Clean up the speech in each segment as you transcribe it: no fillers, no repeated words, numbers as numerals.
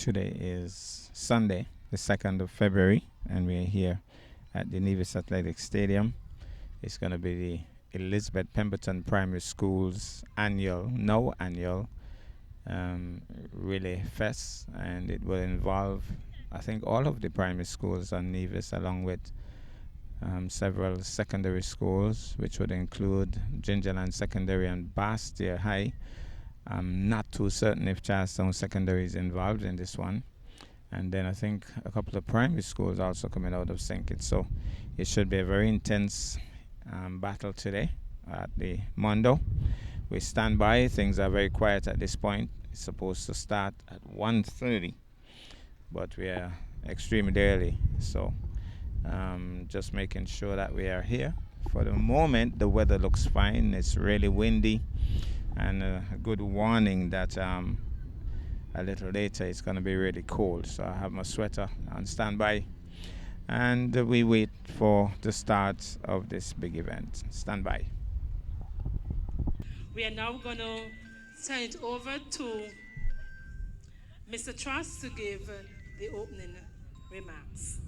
Today is Sunday, the 2nd of February, and we're here at the Nevis Athletic Stadium. It's going to be the Elizabeth Pemberton Primary School's annual Relay Fest, and it will involve, I think, all of the primary schools on Nevis, along with several secondary schools, which would include Gingerland Secondary and Bastia High. I'm not too certain if Charlestown Secondary is involved in this one. And then I think a couple of primary schools also coming out of St. Kitts. So it should be a very intense battle today at the Mondo. We stand by. Things are very quiet at this point. It's supposed to start at 1:30, but we are extremely early. So just making sure that we are here. For the moment, the weather looks fine. It's really windy. And a good warning that a little later it's going to be really cold. So I have my sweater on standby. And we wait for the start of this big event. Stand by. We are now going to turn it over to Mr. Truss to give the opening remarks.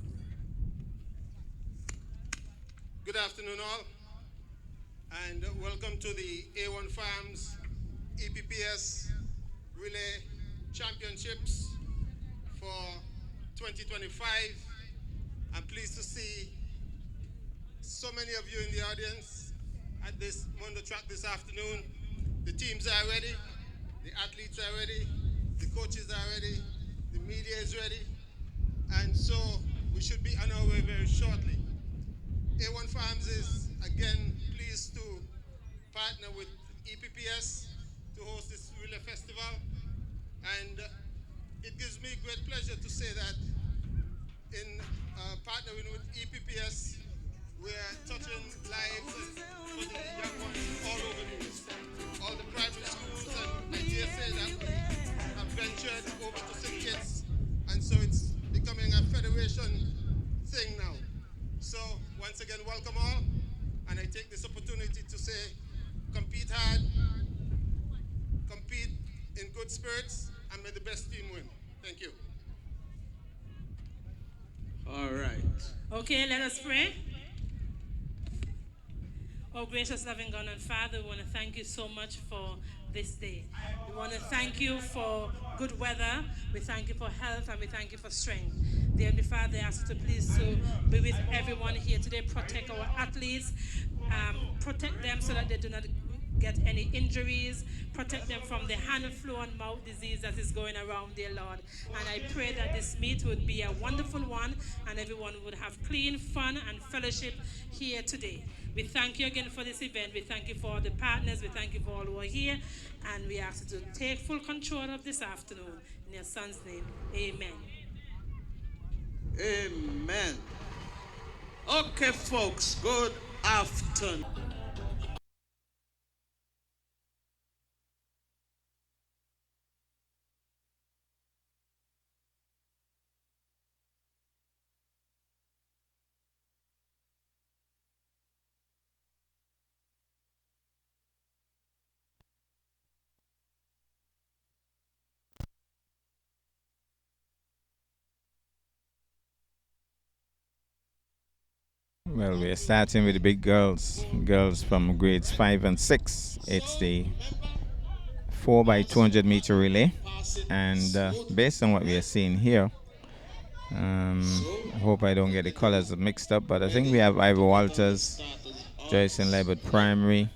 Good afternoon, all, and welcome to the A1 Farms EPPS Relay Championships for 2025. I'm pleased to see so many of you in the audience at this Mondo track this afternoon. The teams are ready, the athletes are ready, the coaches are ready, the media is ready, and so we should be on our way very shortly. A1 Farms is again pleased to partner with EPPS to host this relay festival, and it gives me great pleasure to say that in partnering with EPPS, we're touching lives for the young ones all over Nevis, all the primary schools, and I dare say that we have ventured over to St. Kitts, and so it's becoming a federation thing now. So once again, welcome all, and I take this opportunity to say, compete hard, compete in good spirits, and may the best team win. Thank you. All right. Okay, let us pray. Oh, gracious, loving God and Father, we want to thank you so much for this day. We want to thank you for good weather. We thank you for health, and we thank you for strength. Dear Heavenly Father, I ask you to please to be with everyone here today. Protect our athletes. Protect them so that they do not get any injuries. Protect them from the hand, flu, and mouth disease that is going around, dear Lord. And I pray that this meet would be a wonderful one, and everyone would have clean, fun, and fellowship here today. We thank you again for this event. We thank you for the partners. We thank you for all who are here. And we ask you to take full control of this afternoon. In your son's name, amen. Amen. Okay, folks, good afternoon. Well, we're starting with the big girls from grades 5 and 6. It's the 4x200 meter relay, and based on what we are seeing here, I hope I don't get the colors mixed up, but I think we have Ivor Walters, Joyce and Libert Primary,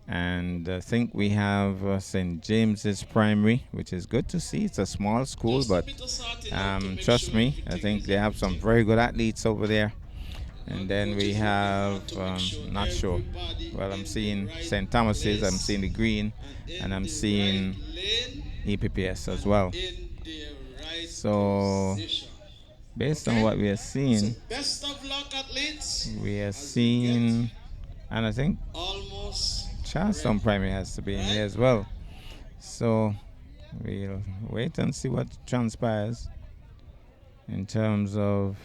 and I think we have St. James's Primary, which is good to see. It's a small school, but trust me, I think they have some very good athletes over there. And then we have, not sure. Well, I'm seeing St. Thomas's, I'm seeing the green, and I'm seeing EPPS as well. So, based on what we are seeing, Best of luck, athletes. we are seeing, and I think Almost Charlestown Primary has to be in here as well. So, we'll wait and see what transpires in terms of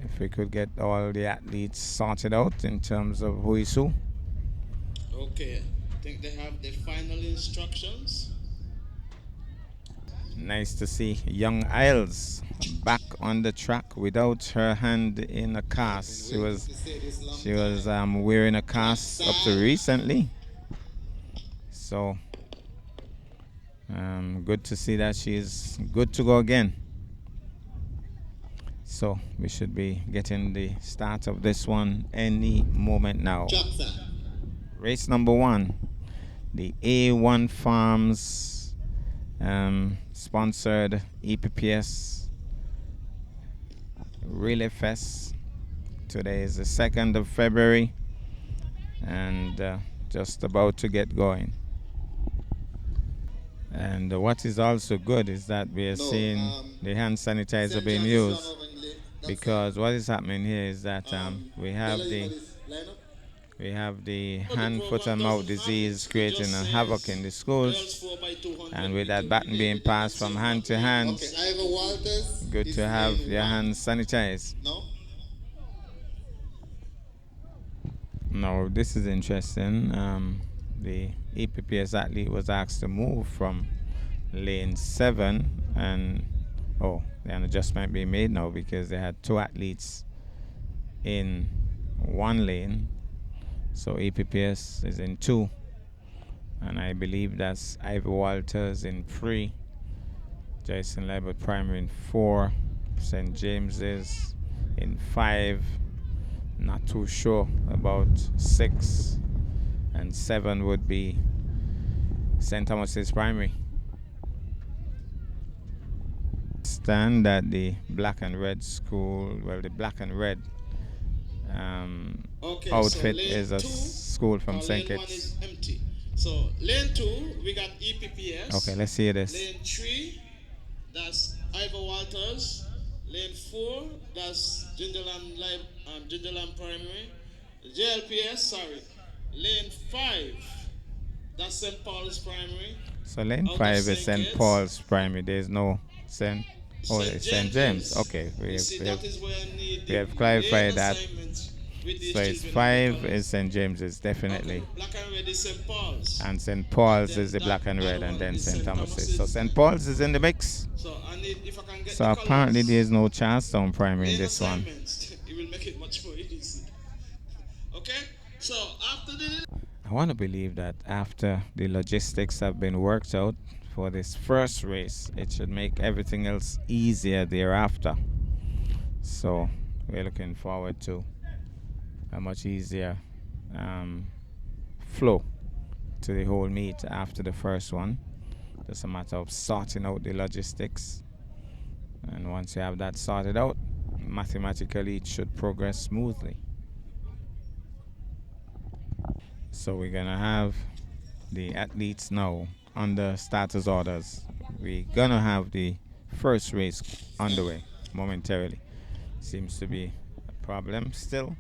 if we could get all the athletes sorted out in terms of who is who. okay. I think they have the final instructions. Nice to see young Isles back on the track without her hand in a cast. She was wearing a cast up to recently. So good to see that she's good to go again. So we should be getting the start of this one any moment now. Race number 1, the A1 Farms sponsored EPPS Relay Fest. Today is the 2nd of February and just about to get going. And what is also good is that we are seeing the hand sanitizer being used, because what is happening here is that we have the hand, foot and mouth disease creating a havoc in the schools, and with that baton being passed from hand to hand, good to have your hands sanitized. Now this is interesting. The EPPS athlete was asked to move from lane 7, and an adjustment being made now because they had 2 athletes in 1 lane. So EPPS is in 2, and I believe that's Ivy Walters in 3, Jason Elizabeth Primary in 4, St. James's in 5, not too sure about 6, and 7 would be St. Thomas's Primary. Stand that the black and red school, well, the black and red outfit so is a school from St. Kitts. Lane 1 is empty. So lane 2, we got EPPS. Okay, let's hear this. Lane 3, that's Ivor Walters. Lane 4, that's Gingerland Primary. JLPS, Lane 5, that's St. Paul's Primary. So lane 5 is St. Paul's Primary. There's no St. James. Okay, we have clarified that. So it's 5 is St. James's, definitely. Okay. Black and red is St. Paul's. And St. Paul's is the black and red, and then St. Thomas's. So St. Paul's is in the mix. So apparently there's no Charlestown Primary in this one. It will make it much more easy. Okay? So after the... I want to believe that after the logistics have been worked out for this first race, it should make everything else easier thereafter. So we're looking forward to a much easier flow to the whole meet after the first one. Just a matter of sorting out the logistics, and once you have that sorted out, mathematically it should progress smoothly. So we're gonna have the athletes now under starters orders. We're gonna have the first race underway momentarily. Seems to be a problem still.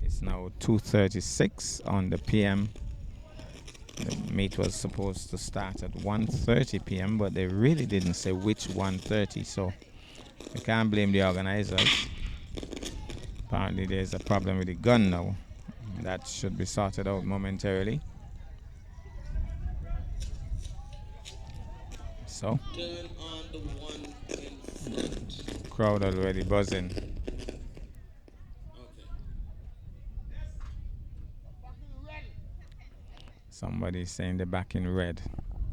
It's now 2:36 on the PM. The meet was supposed to start at 1:30 PM, but they really didn't say which 1:30, so we can't blame the organizers. Apparently there's a problem with the gun now. That should be sorted out momentarily. So, turn on the one in front. Crowd already buzzing. Okay. Somebody's saying they're back in red.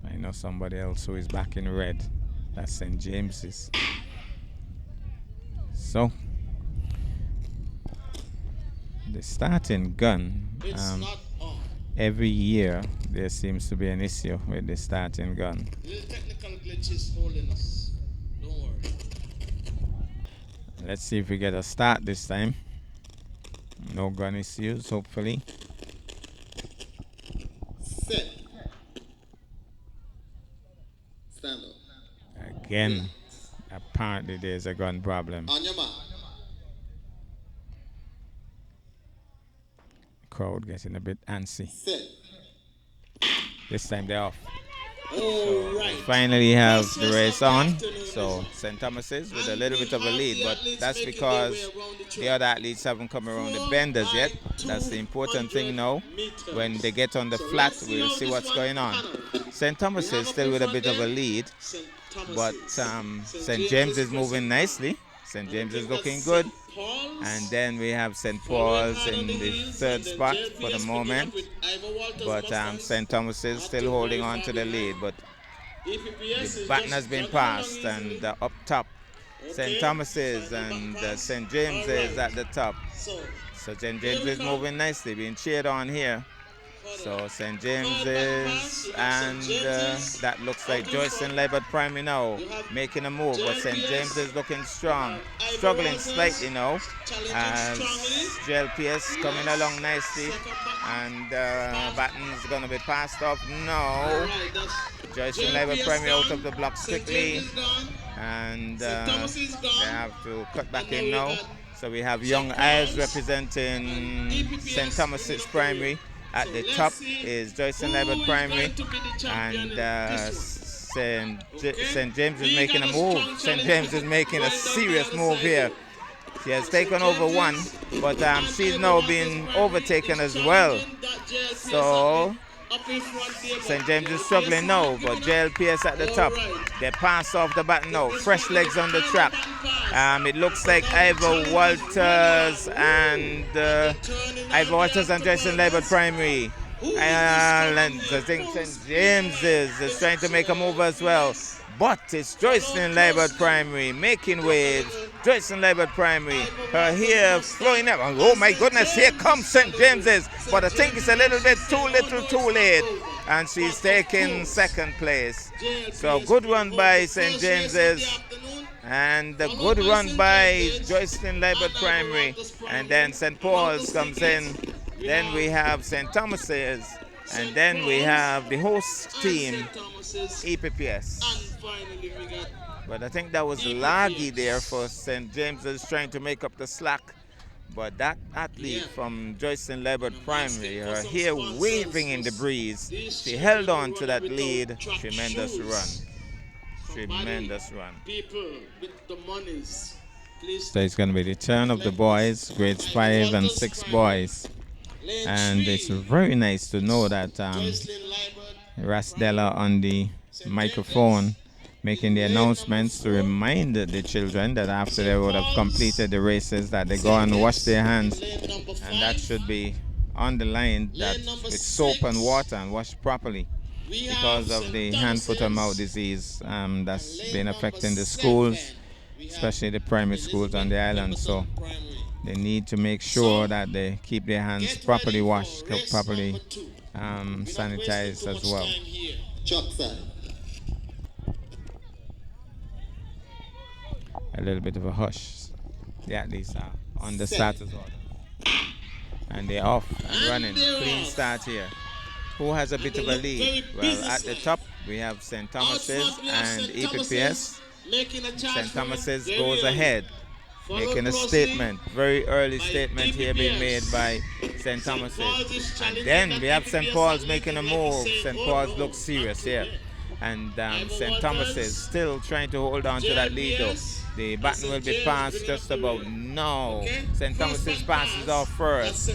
I know somebody else who is back in red. That's St. James's. So, the starting gun, every year there seems to be an issue with the starting gun. Little technical glitches holding us. Don't worry. Let's see if we get a start this time. No gun issues, hopefully. Set. Stand up. Again, apparently there's a gun problem. On your mark. Crowd getting a bit antsy. Set. This time they're off. All right. Finally have the race on. So St. Thomas's with a little bit of a lead, but that's because the other athletes haven't come around the bend as yet. That's the important thing now. When they get on the flat, we'll see what's going on. St. Thomas's still with a bit of a lead, but St. James is moving nicely. St. James is looking good. And then we have St. Paul's in the third spot for the moment. But St. Thomas is still holding on to the lead. But the baton has been passed, and up top, St. Thomas's and St. James is at the top. So St. James is moving nicely, being cheered on here. So St. James is, and that looks like Joyce and Elizabeth Primary now making a move, but St. James is looking strong, struggling slightly now as JLPS coming along nicely, and baton's going to be passed off. No, Joyce and Elizabeth Primary out of the blocks quickly, and they have to cut back in now. So we have Young Eyes representing St. Thomas's Primary. At the top is Joyce and Elizabeth Primary, and St. James is making a move. St. James is making a serious move here. She has taken over one, but she's now being overtaken as well. So St. James is struggling now, but JLPS at the top. They pass off the baton now. Fresh legs on the track. It looks like Ivor Walters and Joyce and Elizabeth Primary. And I think St. James is trying to make a move as well. But it's Joyce and Elizabeth Primary making waves. Joyce and Elizabeth Primary. Her hair flowing up. Oh my goodness, here comes St. James's. But I think it's a little bit too late. And she's taking second place. So good run by St. James's. And a good run by Joyce and Elizabeth Primary. And then St. Paul's comes in. Then we have St. Thomas's. And then we have the host team, EPPS. But I think that was laggy there for St. James's trying to make up the slack. But that athlete from Joyce and Elizabeth Primary, her hair waving in the breeze, she held on to that lead. Tremendous run. Tremendous run. So it's going to be the turn of the boys, grades 5 and 6 boys. And it's very nice to know that Rasdella on the microphone making the announcements to remind the children that after they would have completed the races that they go and wash their hands, and that should be on the line that with soap and water and wash properly because of the hand, foot and mouth disease that's been affecting the schools, especially the primary schools on the island. So they need to make sure that they keep their hands properly washed, properly sanitized as well. A little bit of a hush. The athletes are on the starters order. And they're off and running. Clean start here. Who has a bit of a lead? Well, at the top we have St. Thomas's and EPPS. St. Thomas's goes ahead, making a statement, very early statement here being made by St. Thomas's. And then we have St. Paul's making a move. St. Paul's looks serious here. And St. Thomas's still trying to hold on to that lead though. The baton will be passed just about now. St. Thomas's passes off first.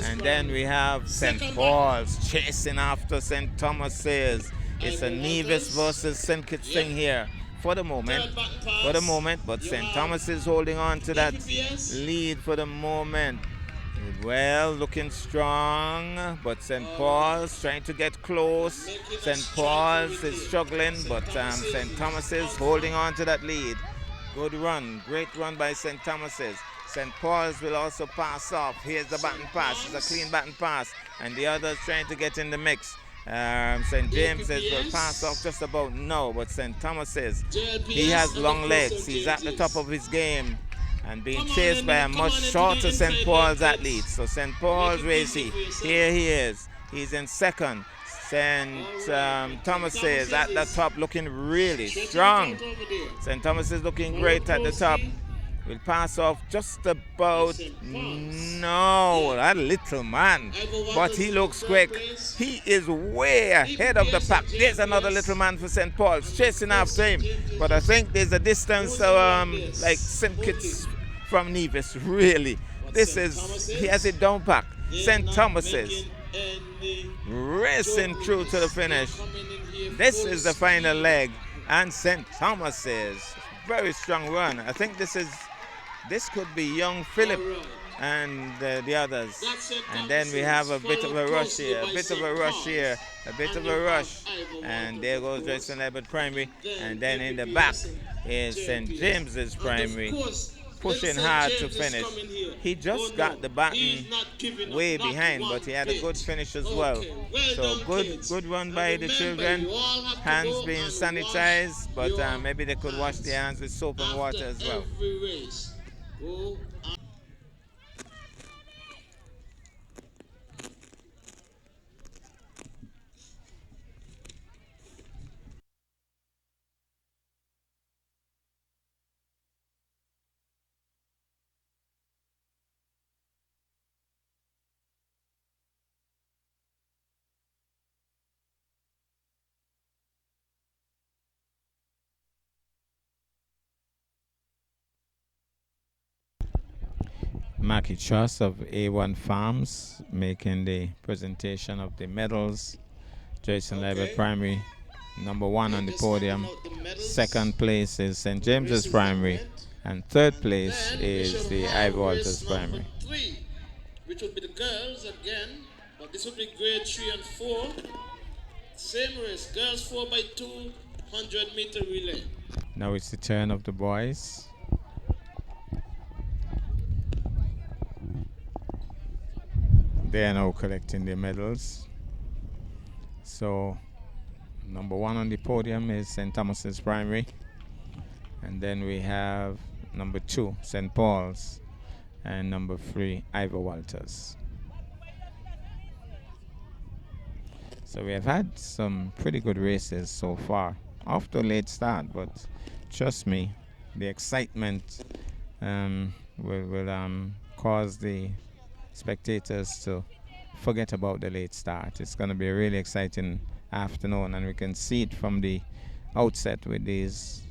And then we have St. Paul's chasing after St. Thomas's. It's a Nevis versus St. Kitts thing here. For the moment, but St. Thomas is holding on to that lead for the moment. Well, looking strong, but St. Paul's trying to get close. St. Paul's is struggling, but St. Thomas is holding on to that lead. Good run, great run by St. Thomas's. St. Paul's will also pass off. Here's the baton pass, it's a clean baton pass, and the others trying to get in the mix. St. James's will pass off just about now, but St. Thomas's, he has long legs. He's at the top of his game and being chased by a much shorter St. Paul's athlete. So St. Paul's racing, here he is. He's in second. St. Thomas's at the top looking really strong. St. Thomas is looking great at the top. will pass off just about. No, that little man. But he looks quick. He is way ahead of the pack. There's another little man for St. Paul's chasing after him. But I think there's a distance like St. Kitts from Nevis, really. This is, he has it down pack. St. Thomas's racing through to the finish. This is the final leg. And St. Thomas's very strong run. I think this could be young Philip and the others. And then we have a bit of a rush here, a bit of a rush. And there goes Joyce and Elizabeth Primary. And then in the back is St. James's Primary, pushing hard to finish. He just got the baton way behind, but he had a good finish as well. So good run by the children. Hands being sanitized, but maybe they could wash their hands with soap and water as well. Mackie Truss of A1 Farms making the presentation of the medals. Joyce and Elizabeth Primary, number 1 on the podium. Second place is St. James's Primary. And third place is the Ivy Walters Primary. 3, which would be the girls again, but this would be grade 3 and 4. Same race, girls 4 by 200-meter relay. Now it's the turn of the boys. They are now collecting their medals. So number 1 on the podium is St. Thomas's Primary. And then we have number 2, St. Paul's. And number 3, Ivy Walters. So we have had some pretty good races so far. Off to a late start, but trust me, the excitement will cause the spectators to forget about the late start. It's going to be a really exciting afternoon, and we can see it from the outset with these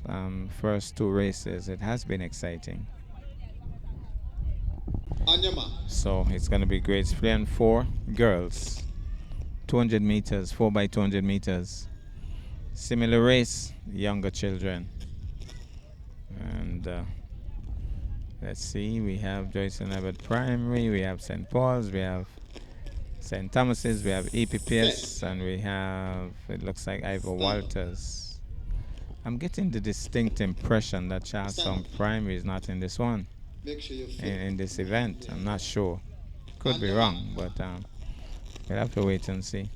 first 2 races. It has been exciting. So it's going to be grades 3 and 4 girls, 200 meters, 4 by 200 meters. Similar race, younger children. And let's see, we have Joyce and Elizabeth Primary, we have St. Paul's, we have St. Thomas's, we have EPPS, and we have, it looks like Ivy Walters. I'm getting the distinct impression that Charlestown Primary is not in this one, in this event. I'm not sure. Could be wrong, but we'll have to wait and see.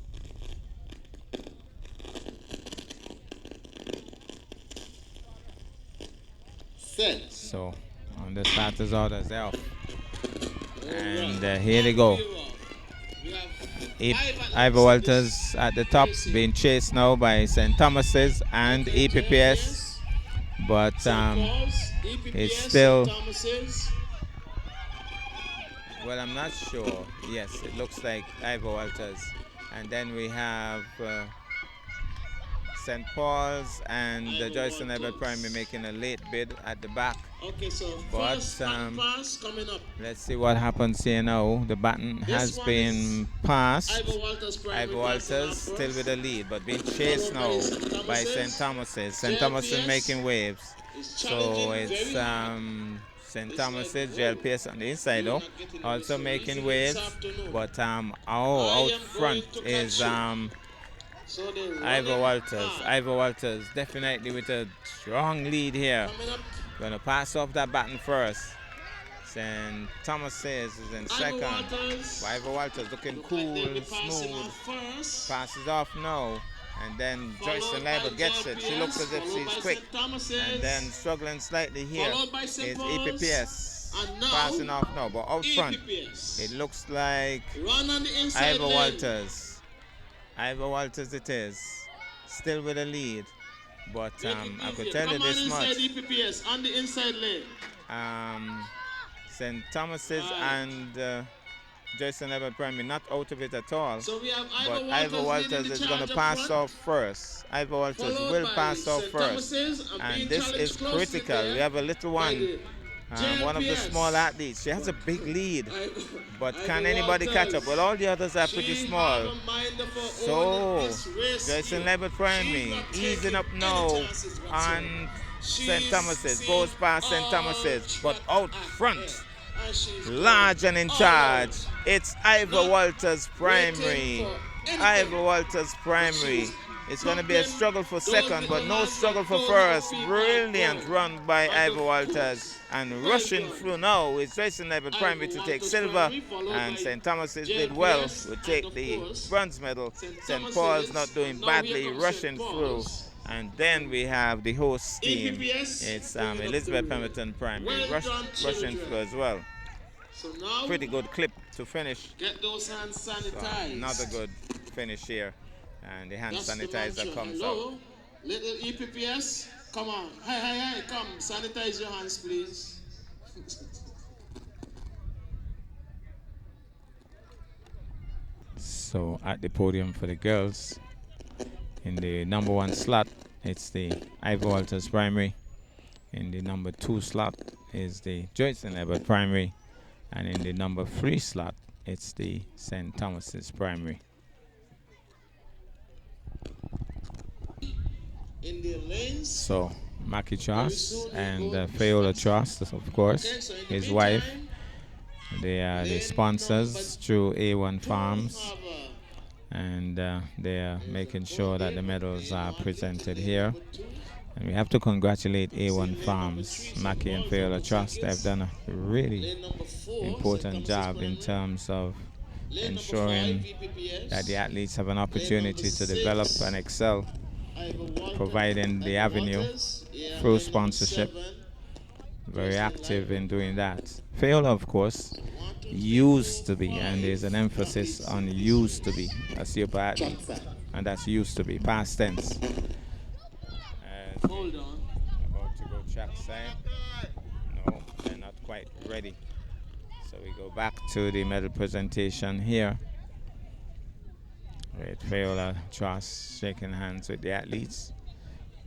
So, on the starters orders, they're off. And here they go. Ivy Walters at the top, being chased now by St. Thomas's and EPPS. But it's still... Well, I'm not sure. Yes, it looks like Ivy Walters. And then we have St. Paul's and the Joyce and Elizabeth Primary making a late bid at the back. Okay, so but pass coming up. Let's see what happens here now. The baton has been passed. Ivy Walters still with the lead, but being chased now by St. Thomas's. St. Thomas's making waves. So it's St. Thomas's, JLPS on the inside though, also making waves. But out front is Ivy Walters. Ivy Walters definitely with a strong lead here. Gonna pass off that baton first. St. Thomas's is in second. Ivy Walters looking cool, smooth. Passes off now. And then Joyce and Elizabeth gets it. She looks as if she's quick. And then struggling slightly here is EPPS. Passing off now. But out front, it looks like Ivy Walters. Ivy Walters it is. Still with a lead. But I could Easier. tell you Come on this inside much. EPPS on the inside lane. St. Thomas's and Jason Everett Primary not out of it at all. So we have But Ivor Ivor Walters Walters leading the is going charge to up pass front, off first. Ivor Walters followed will by pass off St. first. Thomas's and And being this challenged is closely critical. there We have a little by one. the One of the JPS. small athletes. She has a big lead. But Ivor can anybody catch up? Walters. Well, all the others are pretty She small. have a mind of her So, own in this race. Jason Levitt She's Primary not easing taking up any now chances whatsoever. on She's St. Thomas's. seen Goes past St. all Thomas's. But track out ahead. front, And she's large and in going charge, all out. it's Ivor Not Walters Primary. waiting for anything. Ivor Walters Primary. It's going to be a struggle for second, but no struggle for first. Brilliant run by Ivor Walters. And rushing through now is Jason Levitt Primary to take silver. And St. Thomas's did well to take the bronze medal. St. Paul's not doing badly, rushing through. And then we have the host team. It's Elizabeth Pemberton Primary rushing through as well. So now, Pretty good clip to finish. get those hands So sanitized. another good finish here. And the hand That's the sanitizer mantra. comes Hello? out. Little EPPS, come on. Hi, come. Sanitize your hands, please. So at the podium for the girls, in the number 1 slot, it's the Ivor Walters Primary. In the number 2 slot is the Joyson Everett Primary. And in the number 3 slot, it's the St. Thomas's Primary. In the lanes. So Mackie Choss and Fayola Choss, of course, Okay, so in the his meantime, wife. They are the lane sponsors through A1 number Farms. 2 have, And they are making sure that the medals are presented here. number 2. And we have to congratulate A1 Farms, Mackie and Fayola Trust. They've done a really Lane number 4, important St. job Thomas's in Primary. terms of Lane number ensuring 5, EPPS. that the athletes have an opportunity to develop and excel, Ivor Walters, providing the Ivor avenue Walters, yeah, through lane number sponsorship. 7. Very active in doing that. Fayola, of course, used to be, and there's an emphasis on used to be a super athlete, and that's used to be, past tense. As Hold on. about to go track side. No, they're not quite ready. So we go back to the medal presentation here. With Fayola Trust shaking hands with the athletes.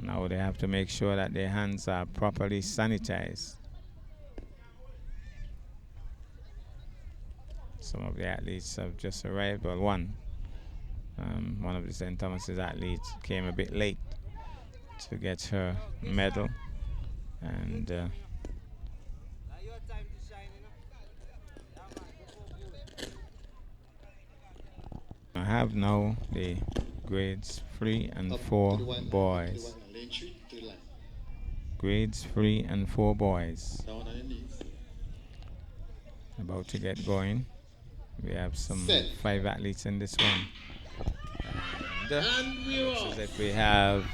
Now they have to make sure that their hands are properly sanitized. Some of the athletes have just arrived. Well, one of the St. Thomas's athletes came a bit late to get her medal. And I have now the grades 3 and 4 boys. Grades 3 and 4 boys. About to get going. We have some 5 athletes in this one. And we're Looks off. as if we have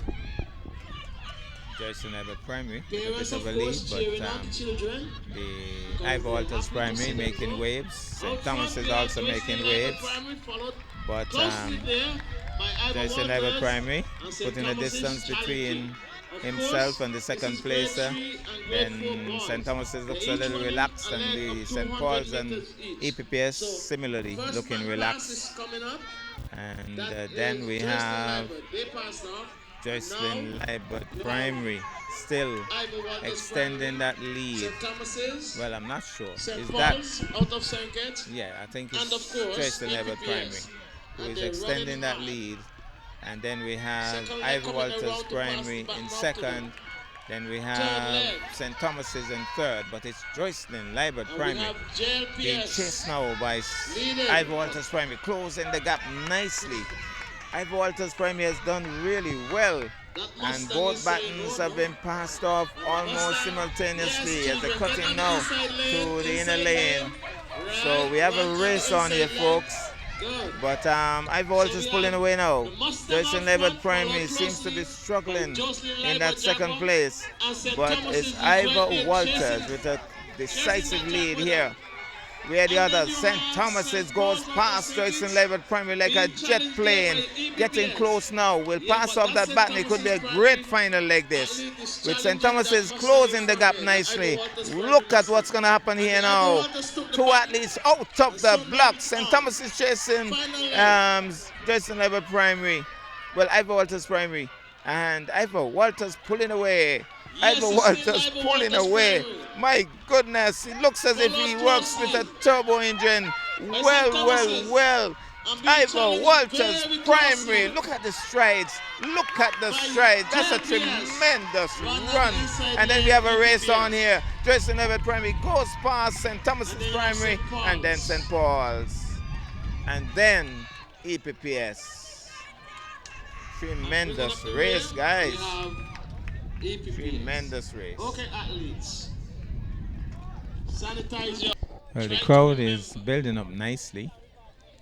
Jason Everett Primary with a Parents, bit of of a lead, course, cheering but on the children. the Ivor Walters Primary making waves. St. Thomas is also making waves, but Jason Everett Primary putting a distance between himself and the second placer. Then St. Thomas's looks a little relaxed, and the St. Paul's and EPPS similarly looking relaxed. And then we have Joycelyn Libert Primary still extending that lead. Well, I'm not sure. Is that? Out of St. Kitts? Yeah, I think And it's of course, Joycelyn Libert EPPS. Primary who And is they're extending running that hard. lead. And then we have Second leg Ivor coming Walters around to pass Primary the back in off to second. them. Then we leg. have St. Thomas's in third, but it's Joycelyn Libert And we Primary have being JLPS. chased now by Leading. Ivor Walters Primary, closing the gap nicely. Ivor Walters Primary has done really well, That and Mustang both is saying, battens "Oh, have been passed off almost Mustang, simultaneously yes, as they're children, cutting get now on the inside lane, to the inner inside lane. lane. So we have a Right, race right, on here, inside lane. folks. Good. But Ivor Walters we pulling have away now. the Mustang Joycelyn out Libert front, Primary followed seems to be closely struggling by Joycelyn in Libert that second Jabba. place. And St. But Thomas it's is right Ivor there Walters chasing- with a decisive chasing that lead jack here. Where the other St. Thomas's goes past Joyson Level Primary like a jet plane. Getting close now. Will pass off that baton. It could be a great final like this. With St. Thomas's closing the gap nicely. Look at what's going to happen here now. Two athletes out of the block. St. Thomas is chasing Joyson Level Primary. Well, Ivor Walters Primary. And Ivor Walters pulling away. Ivor Walters pulling away. My goodness, it looks as if he works with a turbo engine. Well. Ivor Walters Primary. Look at the strides. Look at the strides. That's a tremendous run. And then we have a race on here. Joyson Level Primary goes past St. Thomas's Primary and then St. Paul's. And then EPPS. Tremendous race, guys. Tremendous race. Okay, athletes. Sanitize your. Well, the crowd is building up nicely.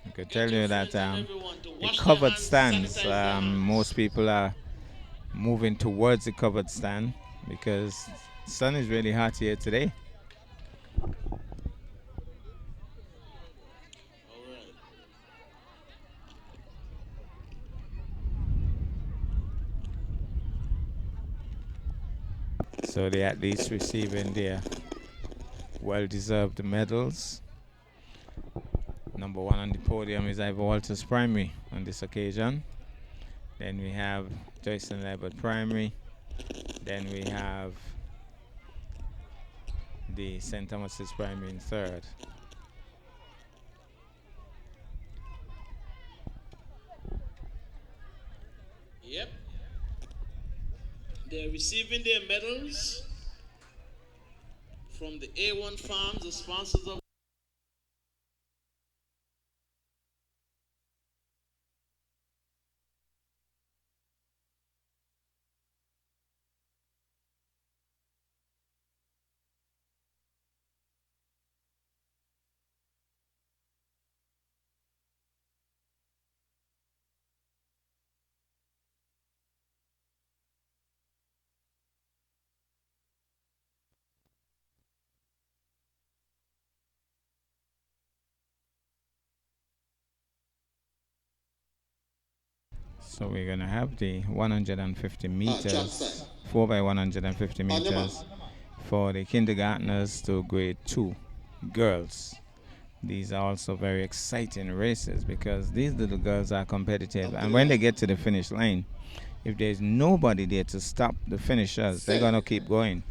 I could tell you that the covered stands, most people are moving towards the covered stand because the sun is really hot here today. So the athletes receiving their well-deserved medals. Number one on the podium is Ivor Walters Primary on this occasion. Then we have Joyson Level Primary. Then we have the St. Thomas's Primary in third. Yep. They're receiving their medals from the A1 Farms, the sponsors of So we're going to have the 150 meters, 4 by 150 meters for the kindergartners to grade 2 girls. These are also very exciting races because these little girls are competitive. And when they get to the finish line, if there's nobody there to stop the finishers, they're going to keep going.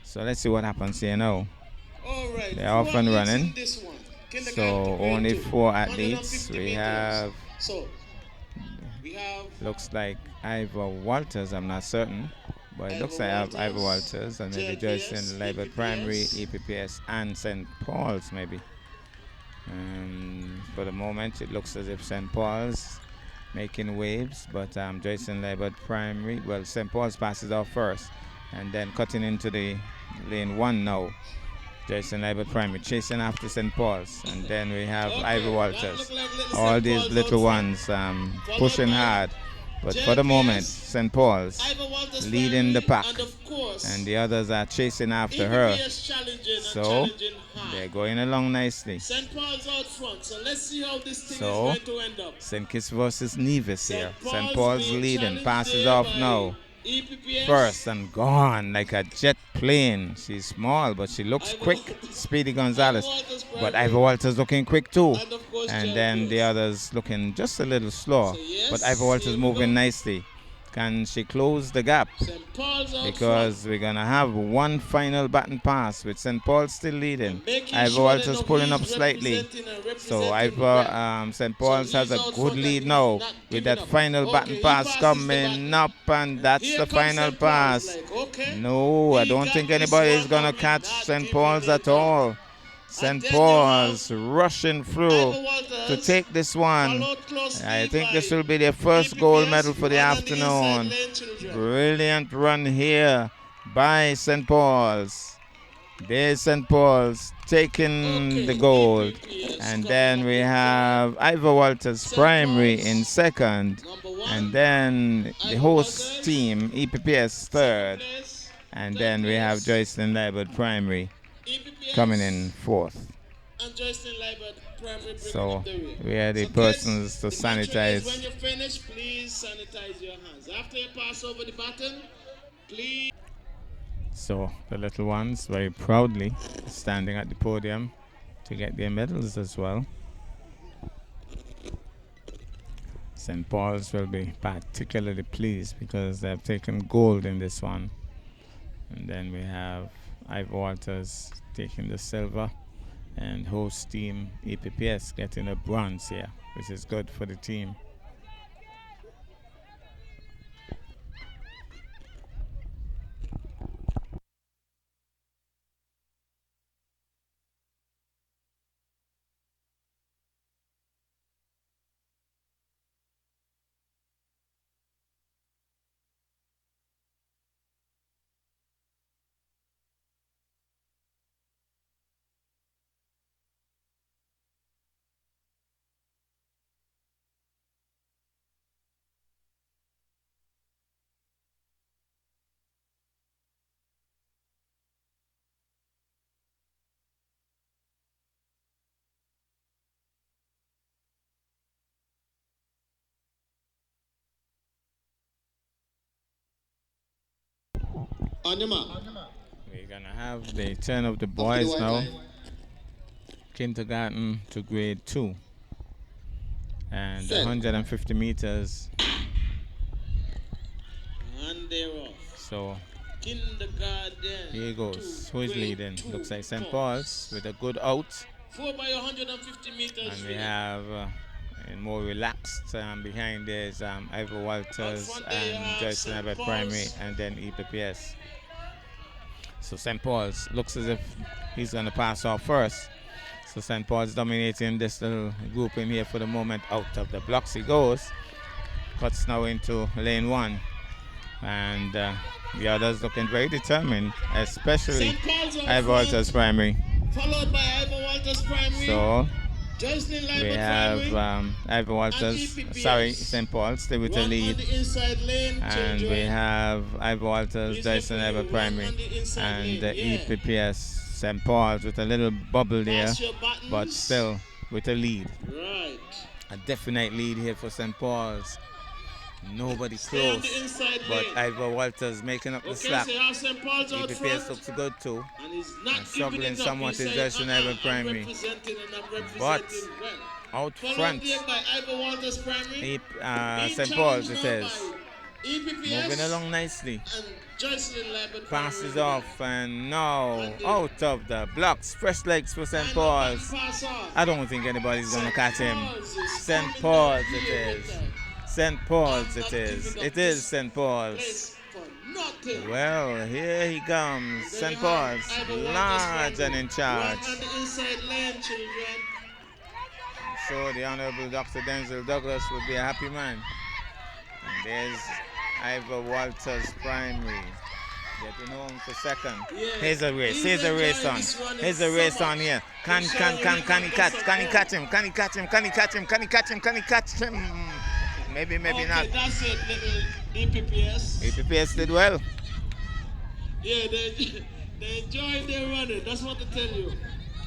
So let's see what happens here now. They're off and running. So only 4 athletes. We have... Looks like Ivor Walters, I'm not certain, but it looks like Ivor Walters and maybe Joyson Level Primary, EPPS, and St. Paul's maybe. For the moment, it looks as if St. Paul's making waves, but Joyson Level Primary, well, St. Paul's passes off first, and then cutting into the lane 1 now. Joyson Level Primary chasing after St. Paul's, and then we have Ivor Walters. All these little ones pushing hard, but for the moment, St. Paul's leading the pack, and the others are chasing after her. So they're going along nicely. St. Paul's out front, so let's see how this thing is So going to end up. St. Kitts versus Nevis here. St. Paul's being leading, challenged passes there off by now. EPPS. First and gone like a jet plane. She's small, but she looks quick. Speedy Gonzalez. But Ivor Walters looking quick too. And then the others looking just a little slow. But Ivor Walters moving nicely. Can she close the gap? St. Paul's out Because front. we're going to have one final baton pass with St. Paul still leading. Making Ivor sure Walters that pulling up nobody's slightly. representing So well. St. Paul's So has a he's out good front lead and now he's not with giving that up. final Okay, baton he pass passes the coming baton. up, and that's Here the comes final St. Paul's, pass. like, okay. No, I He don't got think this anybody is one, going to but catch not St. giving Paul's it at up. all. St. then Paul's rushing through Ivor Walters to take this one. followed closely I think this by will be their first gold EPPS, medal for the one on the inside afternoon. lane, children. Brilliant run here by St. Paul's. There's St. Paul's taking Okay, the gold. EPPS And coming then up we in have Ivor Walters St. Primary Paul's, in second. number 1. And then the Ivor host Walters, team, EPPS, third. place. And Third then we have place, Joyson Level Primary EPPS. coming in fourth. and Joycelyn Libert Primary bringing So up the rear. we are the So persons to kids, the mantra is when sanitize. you finish, please sanitize your hands. After you pass over the baton, please. So the little ones very proudly standing at the podium to get their medals as well. St. Paul's will be particularly pleased because they have taken gold in this one. And then we have Ivor Walters taking the silver and host team EPPS getting a bronze here, which is good for the team. On your mark. We're gonna have the turn of the boys now. Kindergarten to grade 2. And 150 meters. And they're off. So Kindergarten. here goes. Who is leading? Looks like St. Paul's with a good out. 4 by 150 meters. And we have and more relaxed behind there's Ivor Walters and Joycelyn Libert Primary and then EPPS. So St. Paul's looks as if he's going to pass off first. So St. Paul's dominating this little group in here for the moment. Out of the blocks he goes. Cuts now into lane 1. And the others looking very determined, especially Ivor Walters Primary. Followed by Ivor Walters Primary. So we have Ivor and Walters, EPPS. sorry, St. Paul still with the One lead. on the inside lane, And we children. have Ivor Walters, Please Joycelyn referee, Libert one Primary, on the inside and lane, yeah. EPPS St. Paul's with a little bubble there, Pass your buttons. but still with a lead. Right. A definite lead here for St. Paul's. Nobody Stay on close, the inside but lane. Ivor Walters making up the Okay, slack. so you have St. Paul's out EPPS front. looks good too. And he's not And struggling giving it up. somewhat He is said, Joycelyn Libert Primary. I'm representing and I'm representing But well. out Followed front, there by Ivor Walters Primary. Being St. Paul's it challenged now is. by EPPS Moving along nicely. and Joycelyn Libert Passes Primary. off and now And the- out of the blocks. Fresh legs for St. Final button Paul's. pass off. I don't think anybody's going to catch him. Paul's is St. coming Paul's down it here is. with a St. Paul's I'm it not is. giving up It this is St. Paul's. place for nothing. Well, here he comes. There St. you have Paul's. Ivor Walters Large Primary. and in charge. Right on the inside lane, children. So the Honorable Dr. Denzel Douglas would be a happy man. And there's Ivor Walters Primary. Getting home for second. Yeah. Here's a race. Here's a race on. Here's a race on here. Can he catch? Can he catch him? Can he catch him? Can he catch him? Can he catch him? Can he catch him? Maybe, maybe Okay, not. that's it, little EPPS. EPPS did well. Yeah, they enjoy their running. That's what I tell you.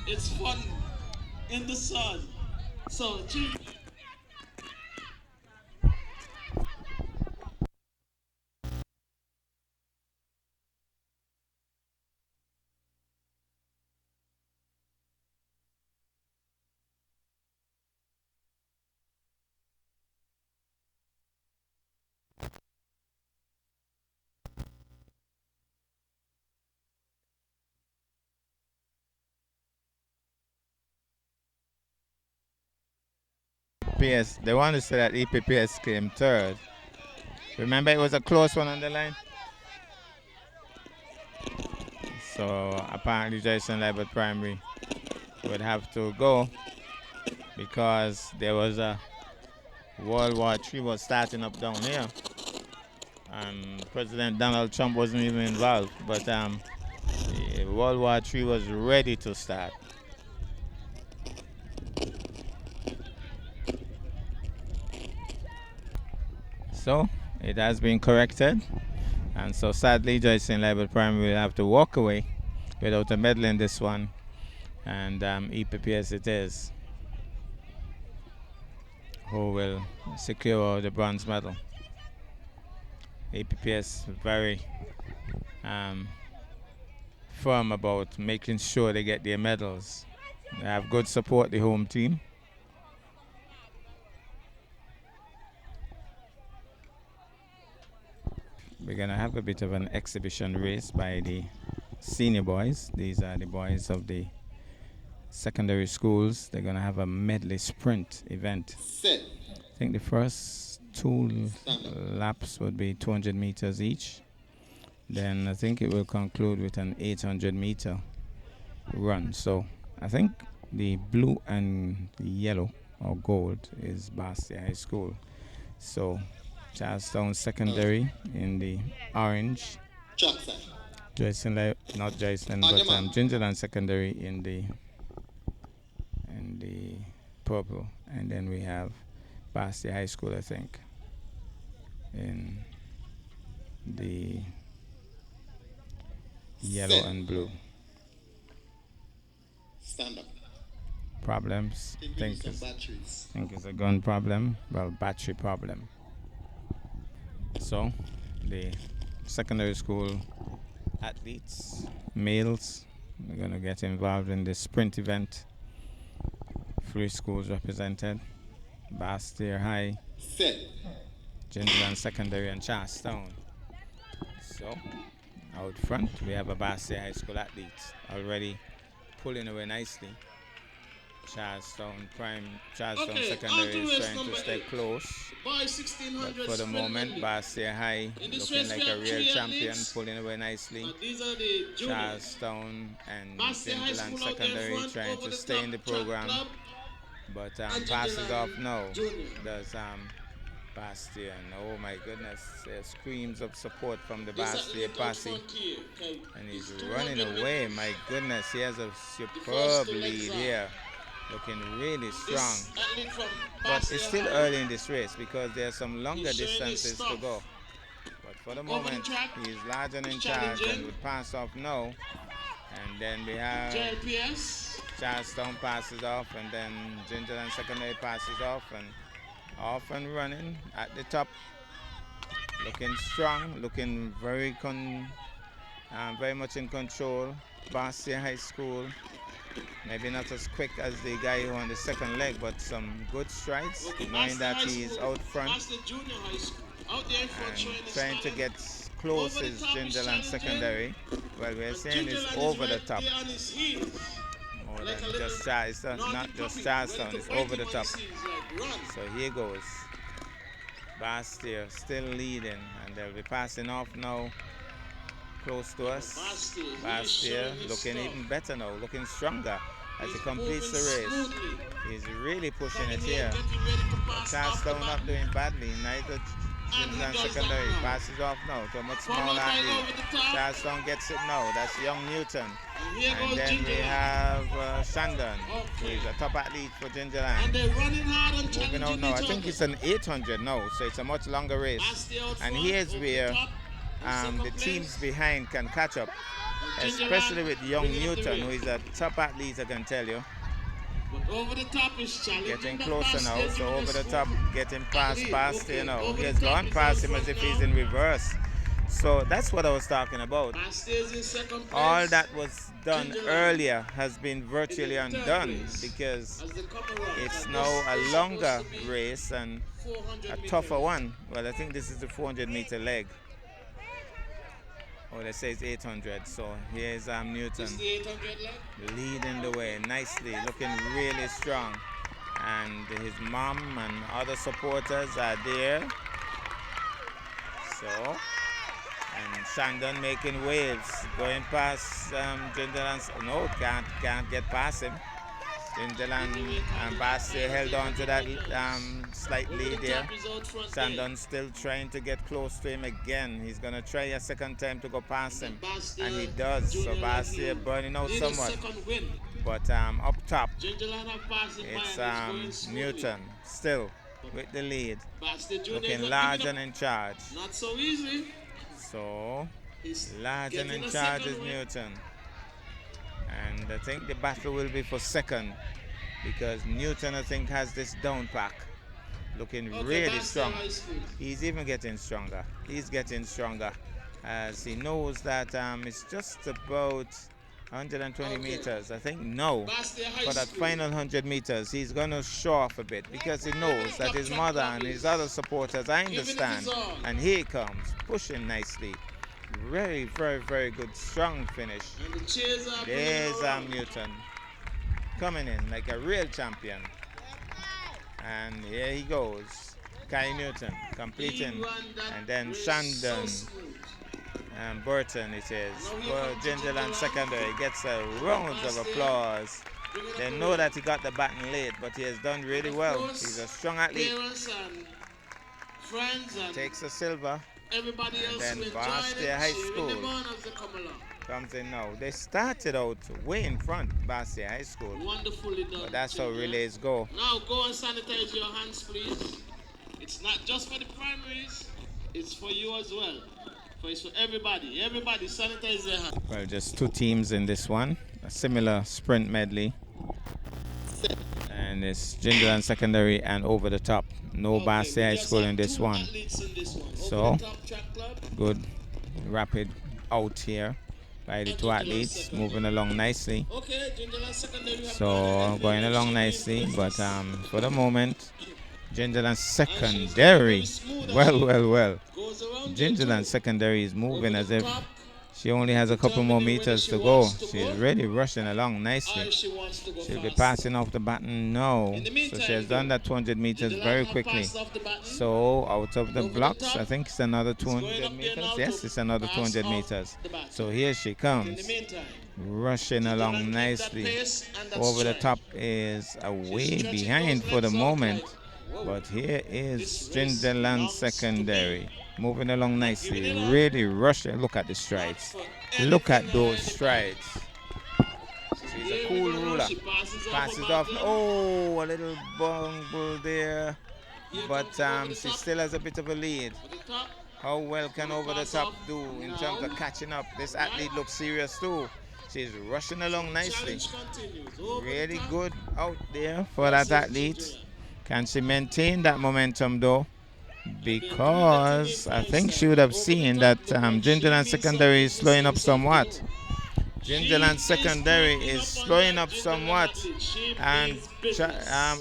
It's fun in the sun. So, EPPS. They want to say that EPPS came third. Remember, it was a close one on the line. So apparently, Joycelyn Libert Primary would have to go because there was a World War III was starting up down here, and President Donald Trump wasn't even involved. But World War III was ready to start. So it has been corrected, and so sadly Joycelyn Libert Primary will have to walk away without a medal in this one. And EPPS it is, who will secure the bronze medal. EPPS very firm about making sure they get their medals. They have good support, the home team. We're going to have a bit of an exhibition race by the senior boys. These are the boys of the secondary schools. They're going to have a medley sprint event. Set. I think the first two laps would be 200 meters each. Then I think it will conclude with an 800-meter run. So I think the blue and the yellow or gold is Bastia High School. So Charlestown Secondary in the orange. Joycelyn, not Joycelyn, but Gingerland Secondary in the purple, and then we have Bastia High School, I think, in the yellow and blue. Stand up. Problems? Think it's a gun problem. Well, battery problem. So the secondary school athletes, males, are going to get involved in the sprint event. 3 schools represented: Bastia High, Gingerland Secondary, and Charlestown. So out front we have a Bastia High School athlete already pulling away nicely. Charlestown Secondary is trying to stay close, but for the moment Bastia High looking like a real champion, pulling away nicely. Charlestown and Gingerland Secondary trying to stay in the program, but passes off now. Does Bastia, and oh my goodness, there's screams of support from the Bastia posse, and he's running away. My goodness, he has a superb lead here, looking really strong. But it's still early in this race because there are some longer distances to go. But for the moment, he's large and in charge and would pass off now. And then we have Charlestown passes off, and then Gingerland Secondary passes off and running at the top, looking strong, looking very much in control. Bastia High School, maybe not as quick as the guy who on the second leg, but some good strides, knowing that he is out front and trying to get close as Gingerland Secondary. Well, we're saying it's over the top. More than just Charlestown, not just Charlestown, it's over the top. So here goes. Bastia still leading, and they'll be passing off now, close to us. Bastia looking even better now, looking stronger as he completes the race. He's really pushing it here. Charlestown not doing badly, neither Gingerland Secondary. Passes off now to a much smaller athlete. Charlestown gets it now, that's young Newton. And then we have Shandon, who is a top athlete for Gingerland. Moving out now, I think it's an 800 now, so it's a much longer race. And here's where the teams behind can catch up, especially with young Newton, who is a top athlete, I can tell you. Getting closer now, so over the top, getting past Bastia now. He has gone past him as if he's in reverse. So that's what I was talking about. All that was done earlier has been virtually undone because it's now a longer race and a tougher one. Well, I think this is the 400-meter leg. Oh, they say it's 800. So here's Newton leading the way nicely, looking really strong. And his mom and other supporters are there. So, and Shandon making waves, going past Gingerland. No, can't get past him. Gingerland and Bastia held on to that slight lead there. Shandon still trying to get close to him again. He's going to try a second time to go past him, and he does. So Bastia burning out somewhat. But up top, it's Newton still with the lead, looking large and in charge. Not so easy. So large and in charge is Newton. And I think the battle will be for second because Newton, I think, has this down pack. Looking really strong. He's even getting stronger. He's getting stronger as he knows that it's just about 120 meters. I think for that final 100 meters, he's going to show off a bit because he knows that his mother and his other supporters, I understand. And here he comes, pushing nicely. Very, very, very good, strong finish. There's Newton coming in like a real champion. And here he goes. Kai Newton completing. And then Shandon and Burton, it is. For Gingerland Secondary gets a round of applause. They know that he got the baton late, but he has done really well. He's a strong athlete. Takes a silver. And then Bastia High School comes in now. They started out way in front, Bastia High School. Wonderfully done. But that's how relays go. Now go and sanitize your hands, please. It's not just for the primaries, it's for you as well. It's for everybody. Everybody sanitize their hands. Well, just two teams in this one. A similar sprint medley. And it's Gingerland Secondary and Over the Top. No Bastia High School in this one. So, good rapid out here by the two athletes, moving along nicely. So, going along nicely, but for the moment, Gingerland Secondary, well. Gingerland Secondary is moving as if she only has a couple more meters to go. She's really rushing along nicely. She'll be passing off the baton now. So she has done that 200 meters very quickly. So out of the blocks, I think it's another 200 meters. Yes, it's another 200 meters. So here she comes, rushing along nicely. Over the Top is way behind for the moment. But here is Gingerland Secondary. Moving along nicely, really rushing. Look at the strides. Look at those strides. She's a cool ruler. Passes off. Oh, a little bungle there. But she still has a bit of a lead. How well can Over the Top do in terms of catching up? This athlete looks serious too. She's rushing along nicely. Really good out there for that athlete. Can she maintain that momentum though? Because I think she would have seen that Gingerland Secondary is slowing up somewhat. Gingerland Secondary is slowing up somewhat, and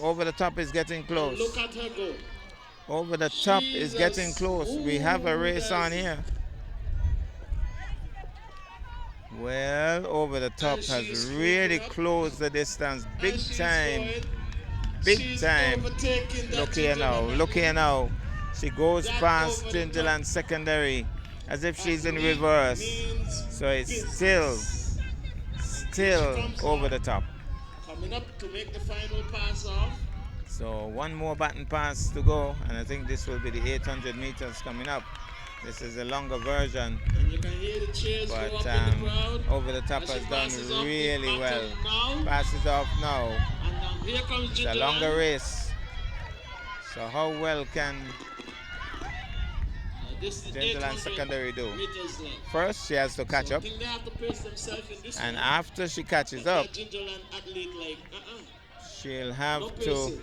Over the Top is getting close. Over the Top is getting close. We have a race on here. Well, Over the Top has really closed the distance big time. Big time. Look here now. She goes past Gingerland Secondary as if she's in reverse. So it's still Over the Top. Coming up to make the final pass off. So one more baton pass to go, and I think this will be the 800 meters coming up. This is a longer version. And you can hear the cheers but go up in the crowd. Over the Top has done really well. Passes off now. And here comes it's a longer race. So how well can Gingerland Secondary do? First, she has to catch up. And after she catches up, she'll have to,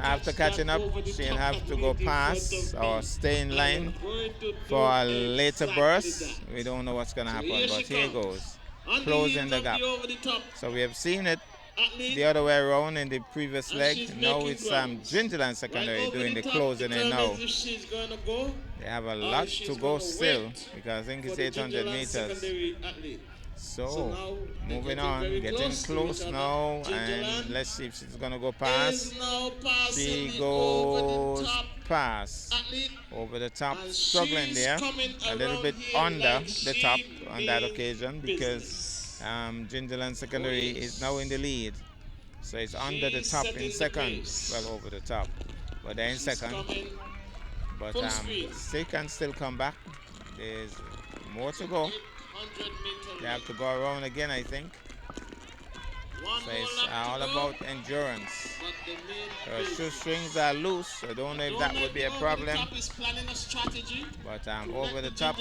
after catching up, she'll have to go past or stay in line for a later burst. We don't know what's going to happen, but here goes. Closing the gap. So we have seen it the other way around in the previous leg. Now it's Gingerland Secondary doing the closing in now. They have a lot to go still because I think it's 800 meters. So moving on, getting close now, and let's see if she's gonna go past. She goes past. Over the Top, struggling there, a little bit under the top on that occasion because Gingerland Secondary is now in the lead. So it's under the Top in second. Well, Over the Top, but they're in second. But they can still come back. There's more to go. They have to go around again, I think. So it's all about endurance. but the main Her business. shoestrings are loose. I don't know if that would be a problem. Over the top is planning a strategy. But over the top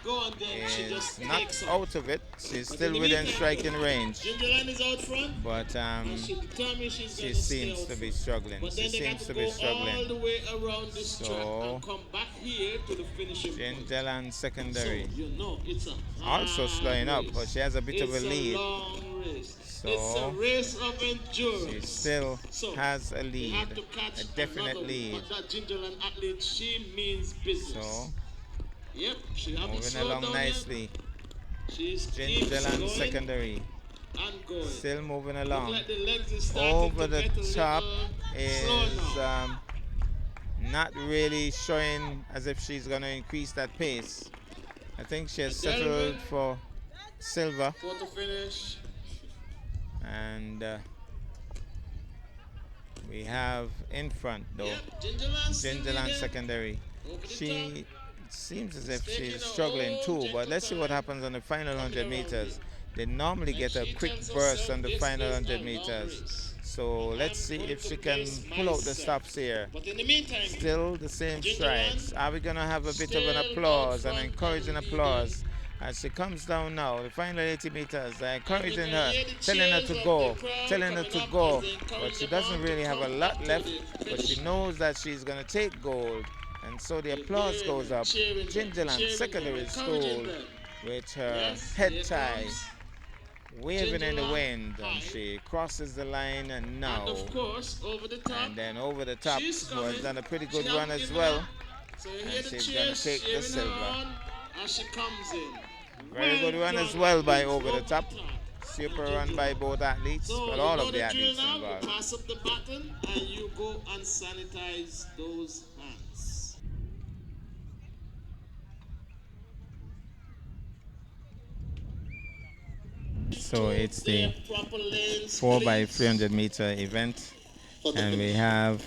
Go and then she just is not takes out of it. She's still within striking range. Gingerland is out front. But She determines she's she going to stay seems out to be front. struggling. But She then they got seems to to go be all struggling. the way around this track So, and come back here to the finishing point. Gingerland secondary. So, you know, it's a Also slowing up, race. but she has a bit of a lead. It's a long race. So, it's a race of endurance. she still has a They lead, have to catch a definite another lead. one. But that Gingerland athlete, she means business. So, Yep, she haven't moving slowed along down nicely. Yet. She's Gingerland going secondary. and going. Still moving along. Like the legs is starting Over to the get a top little is slow now. not really showing as if she's going to increase that pace. I think she has settled for silver. Photo finish. And we have in front though, Yep, Gingerland secondary. She seems as if she's struggling too, but let's see what happens on the final 100 meters. They normally get a quick burst on the final 100 meters. So let's see if she can pull out the stops here. But in the meantime, Still the same strides. Are we going to have a bit of an applause, an encouraging applause as she comes down now? The final 80 meters, they're encouraging her, telling her to go, but she doesn't really have a lot left, but she knows that she's going to take gold, and so the applause goes up. Gingerland Secondary School with her head tie waving in the wind, and she crosses the line, and now, of course, over the top. and then over the top, who has done a pretty good run as well, So you and hear the she's going to cheers take the cheering her silver. on as she comes in. Very good run as well by over the top. Super run by both athletes, So but you all know of the the drill athletes now. You involved. pass up the baton and you go and sanitize those hands. So it's the Proper lane 4 by splits. 300 meter event, and we have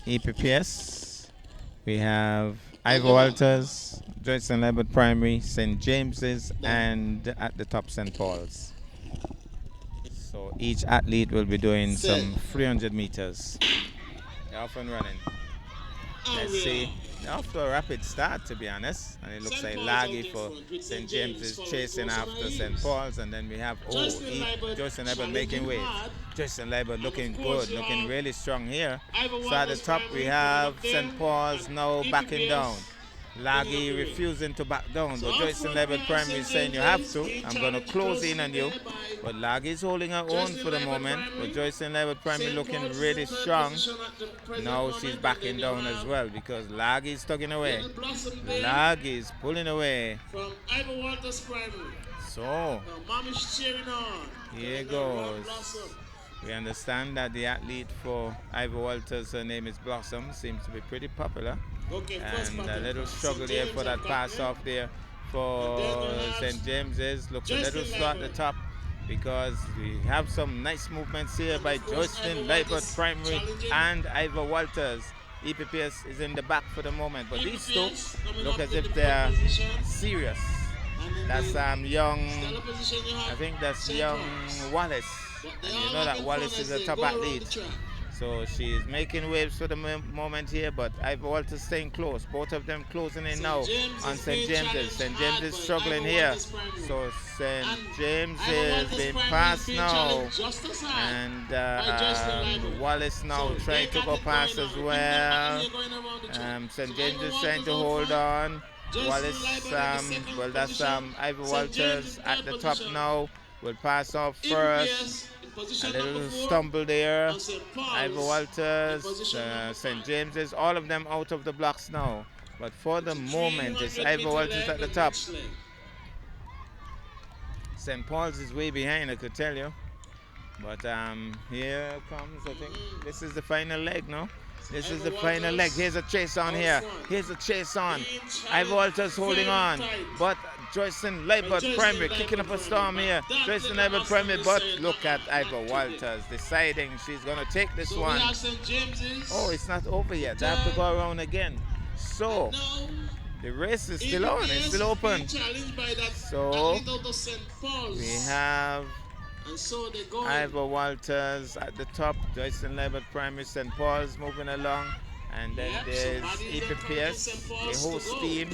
EPPS, we have Ivor Walters, Joyce and Lebert Primary, St. James's, and at the top St. Paul's. So each athlete will be doing some 300 meters. They're off and running. Let's see. They're off to a rapid start, to be honest, and it looks like laggy for St. James's chasing after St. Paul's, and then we have Joyce and Lebert making waves. Joyce and Lebert looking good, looking really strong here. So at the top we have St. Paul's now backing down. Laggy refusing to back down, but Joyce and Lebert Primary is saying you have to. I'm going to close in on you. But Laggy's holding her own for the moment. But Joyce and Lebert Primary looking really strong. Now she's backing down as well because Laggy's tugging away. Laggy's pulling away. From Ivor Walters Primary. So Mommy's cheering on. here goes. We understand that the athlete for Ivor Walters, her name is Blossom, seems to be pretty popular. Okay, And a little struggle here for that pass off there for St. James's. Looks a little slow at the top because we have some nice movements here by Joycelyn Libert Primary and Ivor Walters. EPPS is in the back for the moment, but these two look as if they're serious. That's young, I think that's young Wallace. And you know that Wallace is a top athlete. So she's making waves for the moment here, but Ivor Walters staying close. Both of them closing in now on St. James's. St. James is struggling here. So St. James is being passed now. And Wallace now trying to go past as well. St. James is trying to hold on. Wallace, well that's Ivor Walters at the top now. Will pass off first. A little stumble there. Ivor Walters, St. James's, all of them out of the blocks now. But for the moment, it's Ivor Walters at the top. St. Paul's is way behind, I could tell you. But here comes, I think, this is the final leg, no? This is the final leg. Here's a chase on here. Here's a chase on. Ivor Walters holding on. But Joycelyn Libert Primary kicking up a storm here. Joycelyn Libert Primary, but look at Ivor Walters deciding she's going to take this one. Oh, it's not over yet. They have to go around again. So, the race is still on. It's still open. So, we have And so they go. Ivor Walters at the top, Joyce and Lebert Primary, St. Paul's moving along. And then there's EPPS, the host team.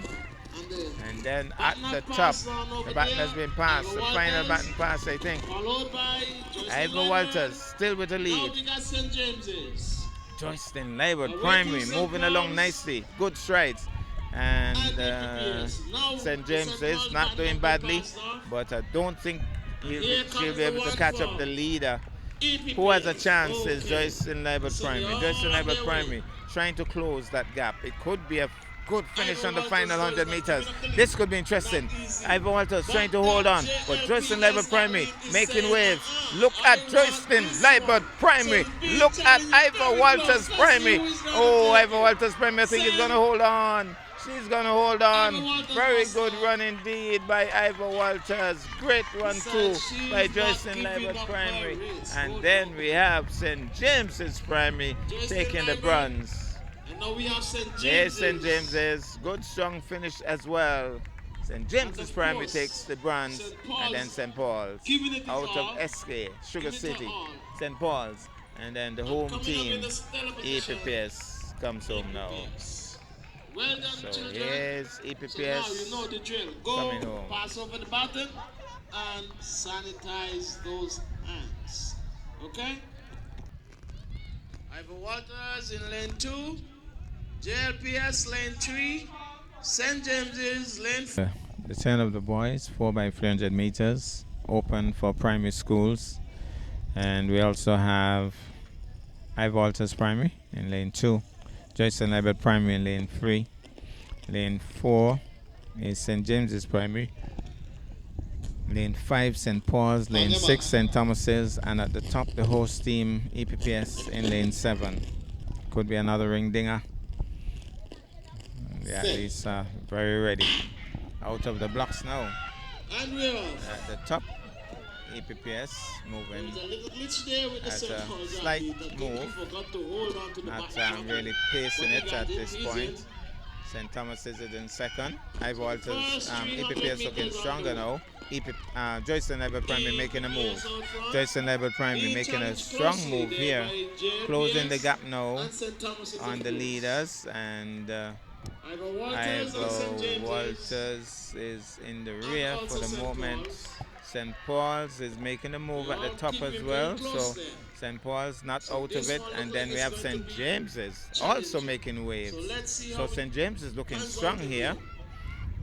And then at the top, the baton has been passed, the final baton pass, I think. Ivor Walters still with the lead. Joycelyn Lebert Primary moving along nicely, good strides. And St. James is not doing badly, but I don't think she'll be able to catch up the leader. Who has a chance is Joycelyn Lebert Primary. Joycelyn Lebert Primary trying to close that gap. It could be a good finish on the final 100 meters. This could be interesting. Ivor Walters trying to hold on, but Joycelyn Lebert Primary making waves. Look at Joycelyn Lebert Primary. Look at Ivor Walters Primary. Oh, Ivor Walters Primary, I think is going to hold on. She's going to hold on. Very good run indeed by Ivor Walters. Great run too by Joycelyn Lebert Primary. And then we have St. James's Primary taking the bronze. And now we have St. James's. Yes, St. James's. Good strong finish as well. St. James's Primary takes the bronze. And then St. Paul's. Out of SK, Sugar City. St. Paul's. And then the home team, EPPS, comes home now. Well done, So children. here's EPPS So now you know the drill. Go, coming home. pass over the baton, and sanitize those hands. Okay? Ivor Walters in lane 2, JLPS lane 3, St. James's lane 4. The turn of the boys, 4x300 meters, open for primary schools. And we also have Ivor Walters Primary in lane 2. Joycelyn Lebert Primary in lane 3. Lane 4 is St. James's Primary. Lane 5, St. Paul's. Lane 6, St. Thomas's. And at the top, the host team, EPPS, in lane 7. Could be another ring dinger. The athletes are very ready. Out of the blocks now. And we're off. At the top, EPPS moving There's a little glitch there with the at St. a Paul's slight athlete. I think he move. forgot to hold on to the Not baton. really pacing it at this He's point. in. St. Thomas is it in second. Ivor Walters, First 300 EPPS looking meters stronger on the now. Joycelyn Lebert Primary making a move. EPPS out front. Joycelyn Lebert Primary Being making a challenged strong closely move there here. by JLPS Closing the gap now and St. Thomas is on in the first. leaders. And Ivor Walters and St. Ivor James's. Walters is in the rear also for the St. moment. Paul's. St. Paul's is making a move at the top as Keeping well. very close So there. St. Paul's not So out of this it. one And looks then like we have it's going St. to be James's challenging. also making waves. So let's see So how St. James is looking Hands strong on to here. do.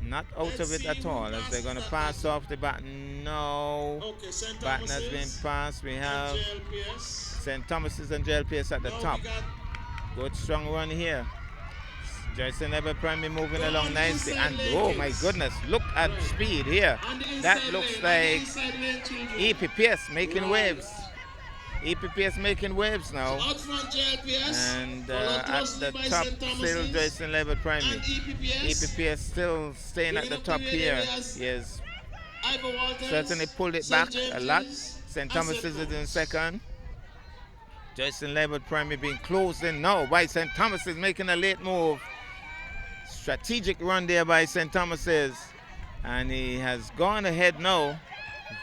Not out Let's of it see at who all as they're going to passes pass that off the baton. No. Okay, St. Baton has been Thomas's passed. We and have JLPS. St. Thomas's and JLPS at the Now top. we got Good strong run here. Joycelyn Lebert Primary moving Go along on the nicely. inside And lane, oh my kids. goodness, look at Right. speed here. on the That inside looks lane, on the like inside lane, children. EPPS making Right. waves. EPPS making waves now. Out front JLPS. And followed at closely the by top, St. still Thomas's Joycelyn Lebert Primary. and EPPS. EPPS still staying at Bringing the up top the here. areas. Yes, Ivor Walters, certainly pulled it St. back a lot. James's, St. and Thomas St. is in Paul's. second. Joycelyn Lebert Primary being closed in now by St. Thomas is making a late move. Strategic run there by St. Thomas's. And he has gone ahead now.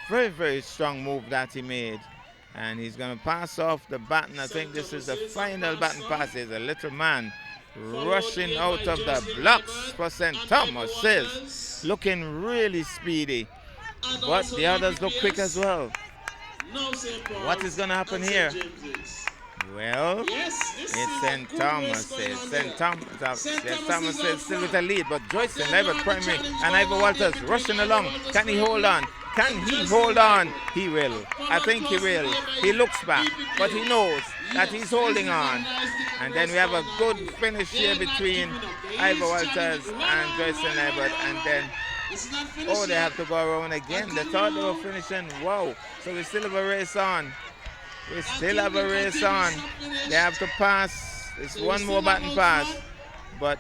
Very, very strong move that he made. And he's going to pass off the baton. I think this is the final baton pass. There's a little man rushing out of the blocks for St. Thomas's. Looking really speedy. And But also the others look quick as EPPS. well. No St. Paul's What is gonna happen and St. here? James's. Well, Yes, this it's is a St. good race Thomas's. going on St. there. Thomas. St. St. Thomas Thomas is is out still with front. the lead, but Joycelyn Then Lebert you have the Primary challenge and going Ivor on Walters between rushing Ivor along. Walters Can he Primary hold on? Can and he Joycelyn hold on? Lebert. He will. I Followed think he closely will. there by He looks back, EPPS. but he knows that Yes, he's holding this is a on. nice little And then race we have a going on good here. finish here They're not between giving up. There Ivor is Walters challenge. Run and on, Joycelyn run on, Lebert. run And on. then, It's not finished oh, they yet. have to go around again. They thought they were finishing. Wow. So we still have a race on. We still have a race on. They have to pass. It's So we one still more have baton out pass. front. But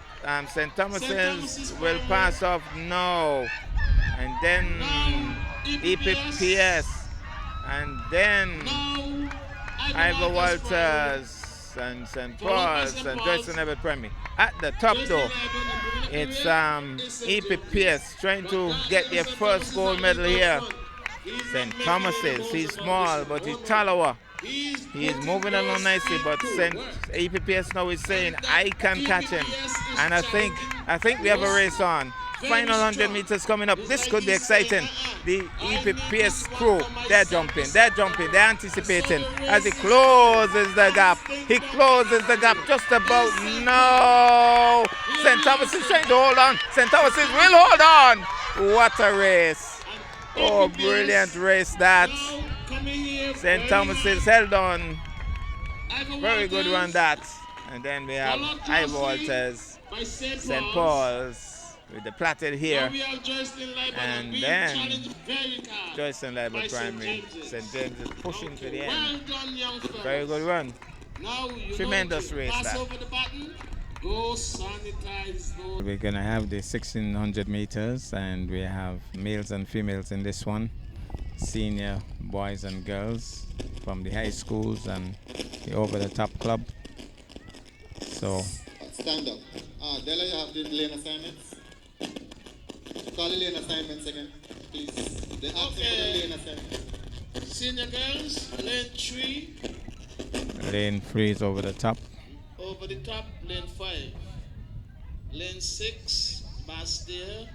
St. Thomas's Thomas's will Primary. pass off no. And then Now, EPPS. And then Now, Ivor Walters Primary. Walters and St. Followed by Paul's St. and Paul's. Joycelyn Lebert Primary. At the top Joycelyn though, Lebert and bringing up the it's rear is St. EPPS trying to But get that their is St. first Thomas's gold athlete medal out here. front. St. Thomas's, he's small, but he's taller. He is moving along nicely, but St. EPPS now is saying, I can catch him. And I think we have a race on. Final 100 meters coming up. This could be exciting. The EPPS crew, they're jumping, they're anticipating as he closes the gap. He closes the gap just about. No! St. Thomas is trying to hold on. St. Thomas will hold on. What a race. Oh, brilliant race that. St. Thomas is held on. Very good run that. And then we have High Walters, St. Paul's with the platted here. And then Joycean Library Primary. St. James is pushing to the end. Very good run. Tremendous race that. We're going to have the 1600 meters, and we have males and females in this one. Senior boys and girls from the high schools and the over-the-top club. So stand up. Della, you have the lane assignments. Call the lane assignments again, please. The lane assignments. Senior girls, lane 3. Lane 3 is over the top. Over the top, lane 5. Lane 6, Bastille.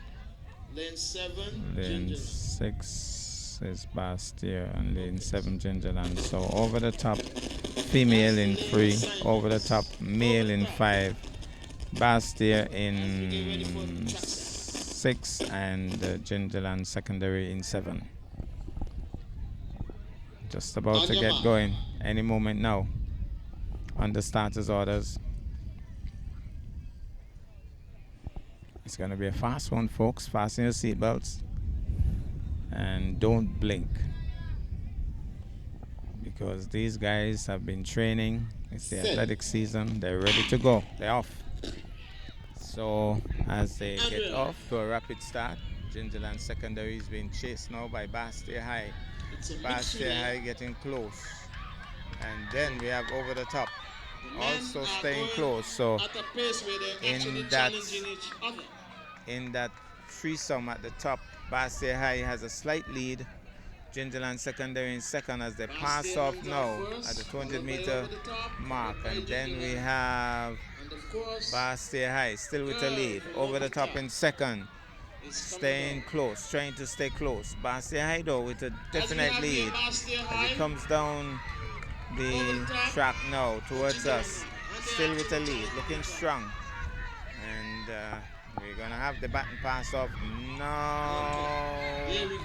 Lane 7, Lane Ginger. 6 is Bastille and lane 7 Gingerland. So over the top, female in 3. Over the top, male in 5. Bastille in 6 and Gingerland secondary in 7. Just about to get going any moment now on the starters orders. It's going to be a fast one, folks. Fasten your seatbelts and don't blink, because these guys have been training. It's the athletic season. They're ready to go. They're off. So as they get off to a rapid start, Gingerland secondary is being chased now by Bastille High. Bastille High getting close. And then we have over the top also staying close. So in that threesome at the top, Bastille High has a slight lead. Gingerland secondary in second as they pass off now at the 200-meter mark. And then we have Bastille High still with a lead. Over the top in second, staying close, trying to stay close. Bastille High though with a definite lead as it comes down the track now towards us. Still with a lead, looking strong. And we're going to have the baton pass off. No. There we go.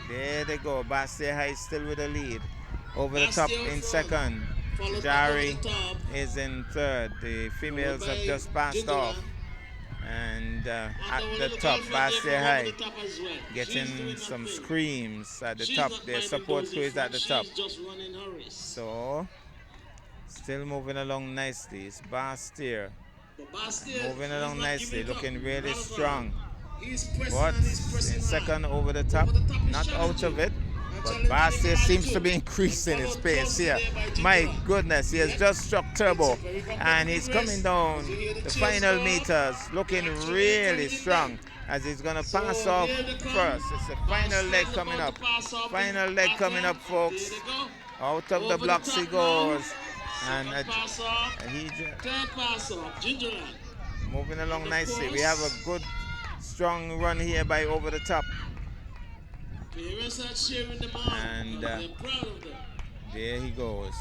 There they go. Bastille High still with a lead. Over the top in second. Jari is in third. The females have just passed off. And at the top, Bastille High getting some screams at the top. Their support crew is at the top. So, still moving along nicely. It's Bastille moving along nicely, looking really strong. But in second over the top, not out of it. But Bastille seems to be increasing his pace here. My goodness, he has just struck turbo and he's coming down the final meters, looking really strong as he's going to pass off first. It's the final leg coming up. Final leg coming up, folks. Out of the blocks he goes. And he moving along nicely. We have a good, strong run here by over the top. And there he goes.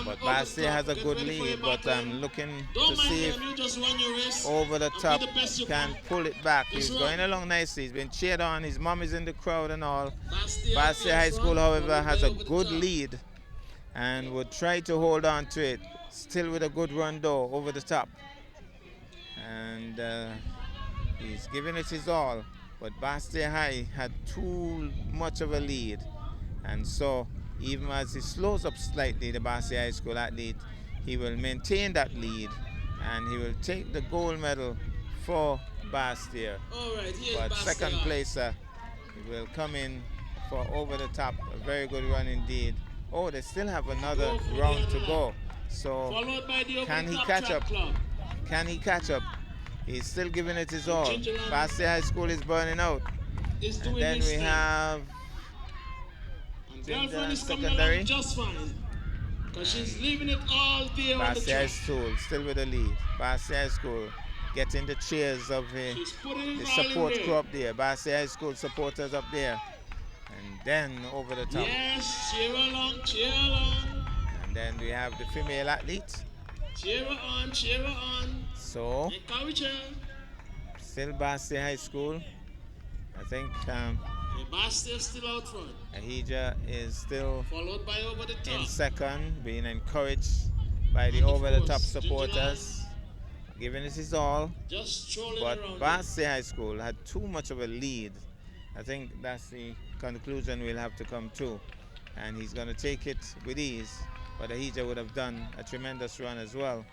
But Bastille has a good lead, but I'm looking to see if over the top can pull it back. He's going along nicely. He's been cheered on. His mom is in the crowd and all. Bastille High School, however, has a good lead and would try to hold on to it. Still with a good run though over the top. And he's giving it his all. But Bastille High had too much of a lead. And so even as he slows up slightly, the Bastille High School athlete, he will maintain that lead and he will take the gold medal for Bastille. But second placer, he will come in for over the top. A very good run indeed. Oh, they still have another round to go. So can he catch up? Can he catch up? He's still giving it his all. Bastille High School is burning out. And then we have Girlfriend is coming Secondary. along just fine. Because she's leaving it all there on the Basse High track. School still with the lead. Basse High School getting the cheers of the support crew up there. Basse High School supporters up there. And then over the top. Yes, cheer along, cheer along. And then we have the female athlete. Cheer her on, cheer her on. So, Encourage her. still Basse High School. I think Basse is still out front. Ahija is still Followed by Over the Top. in second, being encouraged by the And of over the top course, supporters, giving it his all. Just strolling But around. Basse High School had too much of a lead. I think that's the conclusion we'll have to come to. And he's going to take it with ease. But Ahija would have done a tremendous run as well.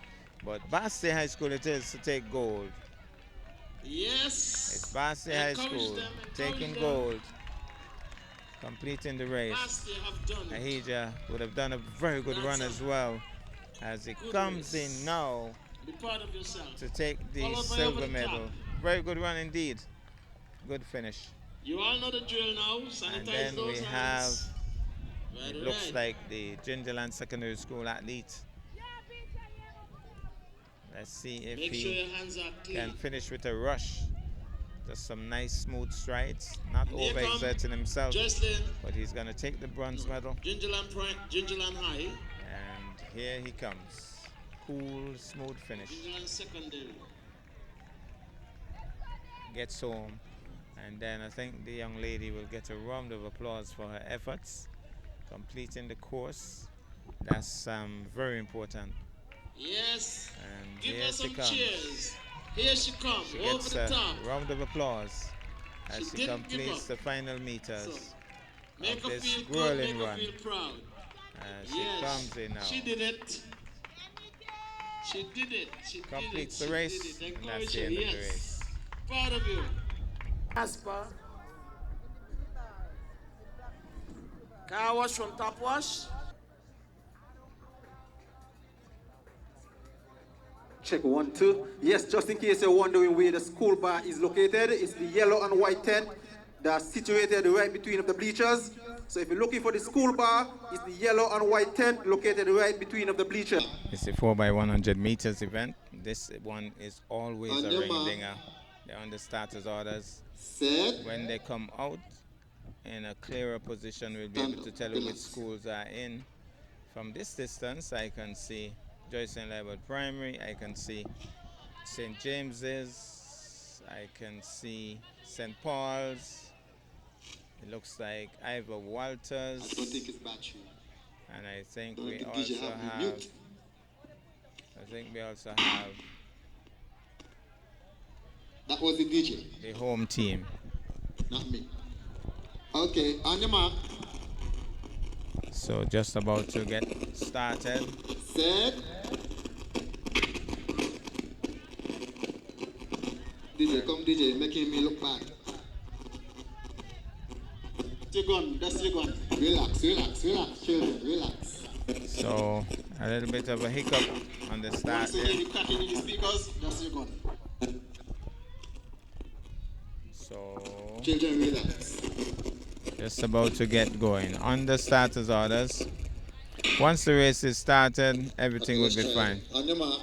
But Basse High School it is to take gold. Yes. It's Basse High School taking gold, completing the race. Basse have done it. Ahija would have done a very good run as well, as he comes in now Be proud of yourself. to take the Followed by silver Over the medal. Top. Very good run indeed. Good finish. You all know the drill now. Sanitize And then we those have, hands. it looks like the Gingerland Secondary School athlete. Let's see if Make sure he your hands are clean. can finish with a rush. Just some nice smooth strides, not And here come overexerting himself, Jocelyn, but he's going to take the bronze medal. Gingerland High, And here he comes. Cool, smooth finish. Gingerland Secondary. Gets home. And then I think the young lady will get a round of applause for her efforts, completing the course. That's very important. Yes. And Give here her she some comes. cheers. Here she comes, She over gets the a top. round of applause as She she didn't give completes up. the final meters So, make of her this feel good, whirling make her run. feel proud. As she comes in now. She did it. She did it. She Completes did it. the race, She did it. and Encourage that's the her. end of the Yes. race. Proud of you. Asper. Car wash from Top Wash. Check 1, 2. Yes, just in case you're wondering where the school bar is located, it's the yellow and white tent that's situated right between the bleachers. So if you're looking for the school bar, it's the yellow and white tent located right between the bleachers. It's a 4x100 meters event. This one is always On a your ring mark. dinger. They're on the starters orders. Set. When they come out in a clearer position, we'll be able to tell you which schools are in. From this distance, I can see Joyce and Labor Primary, I can see St. James's, I can see St. Paul's. It looks like Ivor Walters. I don't think it's battery. And I think Don't we think also DJ have have, mute. That was the DJ, the home team. not me. Okay, on your mark. So just about to get started. Set. DJ, come DJ, making me look bad. Your gun, that's your gun. Relax, relax, relax, children, relax. So a little bit of a hiccup on the start Once you there. hear the cracking in the speakers, that's your gun. So Children, relax. just about to get going. On the starters orders. Once the race is started, everything will be fine. On your mark.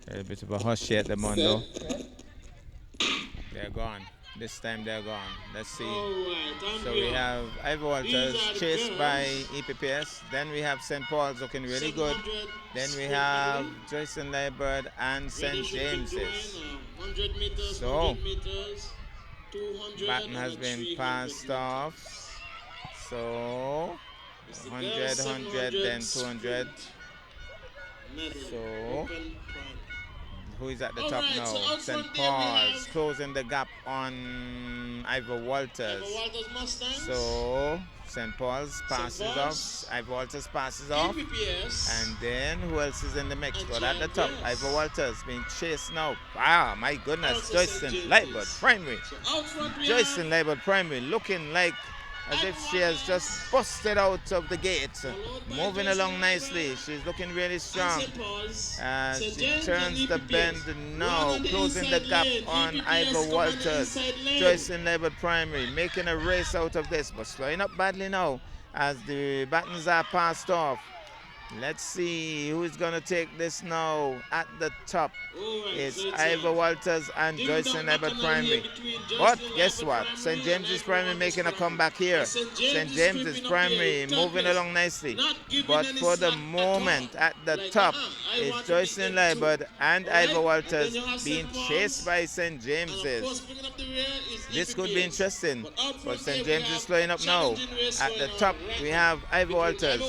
A little bit of a hush here at the Mondo. They're gone. This time they're gone. Let's see. So we have Ivor Walters chased by EPPS. Then we have St. Paul's looking really good. Then we have Joyce and Laibird and St. James's. 100 meters, So, 100 meters, 200, Baton has and been 300 passed meters. off. So It's the 100, girls' 100, 700 then 200. medley, So, open front. who is at the All top right, now? so out St. front there we Paul's have- closing the gap on Ivor Walters. Ivor Walters Mustangs, So St. Paul's passes Paul's, off. Ivor Walters passes off. EPPS, And then who else is in the mix? And But at the St. top, James. Ivor Walters being chased now. Ah, my goodness. Also Joyce St. and James's. Lightbird Primary. so out front we Joyce have and Lightbird Primary looking like as if she has just busted out of the gate. Moving along nicely. She's looking really strong. As she turns the bend now, closing the gap on Ivor Walters. Joycelyn Labour Primary making a race out of this, but slowing up badly now as the buttons are passed off. Let's see who's going to take this now. At the top is Ivor Walters and Joycelyn Labour Primary. But guess what? St. James's Primary making a comeback here. St. James's Primary moving along nicely. But for the moment, at the top is Joycelyn Labour and Ivor Walters being chased by St. James's. This could be interesting, but St. James is slowing up now. At the top, we have Ivor Walters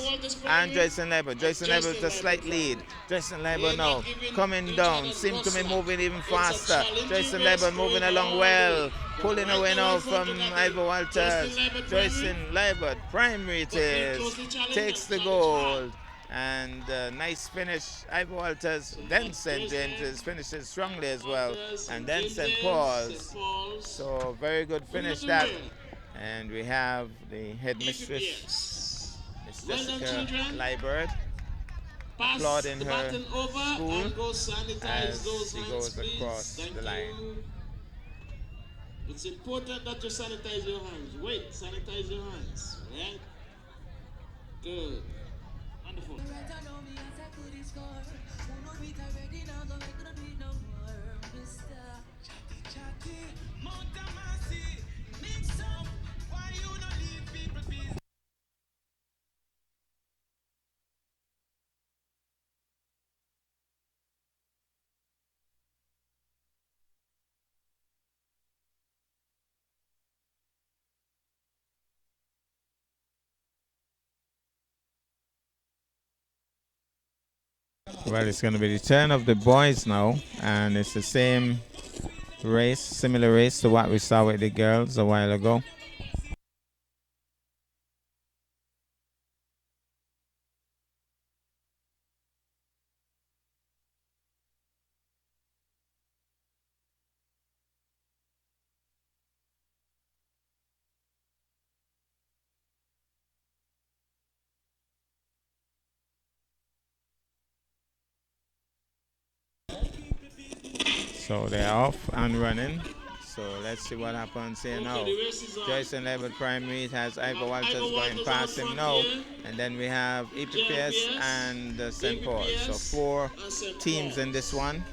and Joycelyn Labour. Joycelyn Labour with a slight lead. Joycelyn Labour now coming down, seems to be moving even faster. Joycelyn Labour moving along well, pulling away now from Ivor Walters. Joycelyn Labour Primary it is, takes the gold. And nice finish, Ivor Walters, then St. James's finishes strongly as well, and then St. Paul's. So very good finish that. And we have the headmistress, Miss Jessica Liebert, applauding her school as she goes across the line. It's important that you sanitize your hands. Wait, sanitize your hands, right? Good. Wonderful. Well, it's going to be the turn of the boys now, and it's the same race, similar race to what we saw with the girls a while ago. So they're off and running. So let's see what happens here now. Joycelyn Labour Primary has Ivor Walters going past him now. And then we have EPPS and St. Paul. So 4 teams in this one.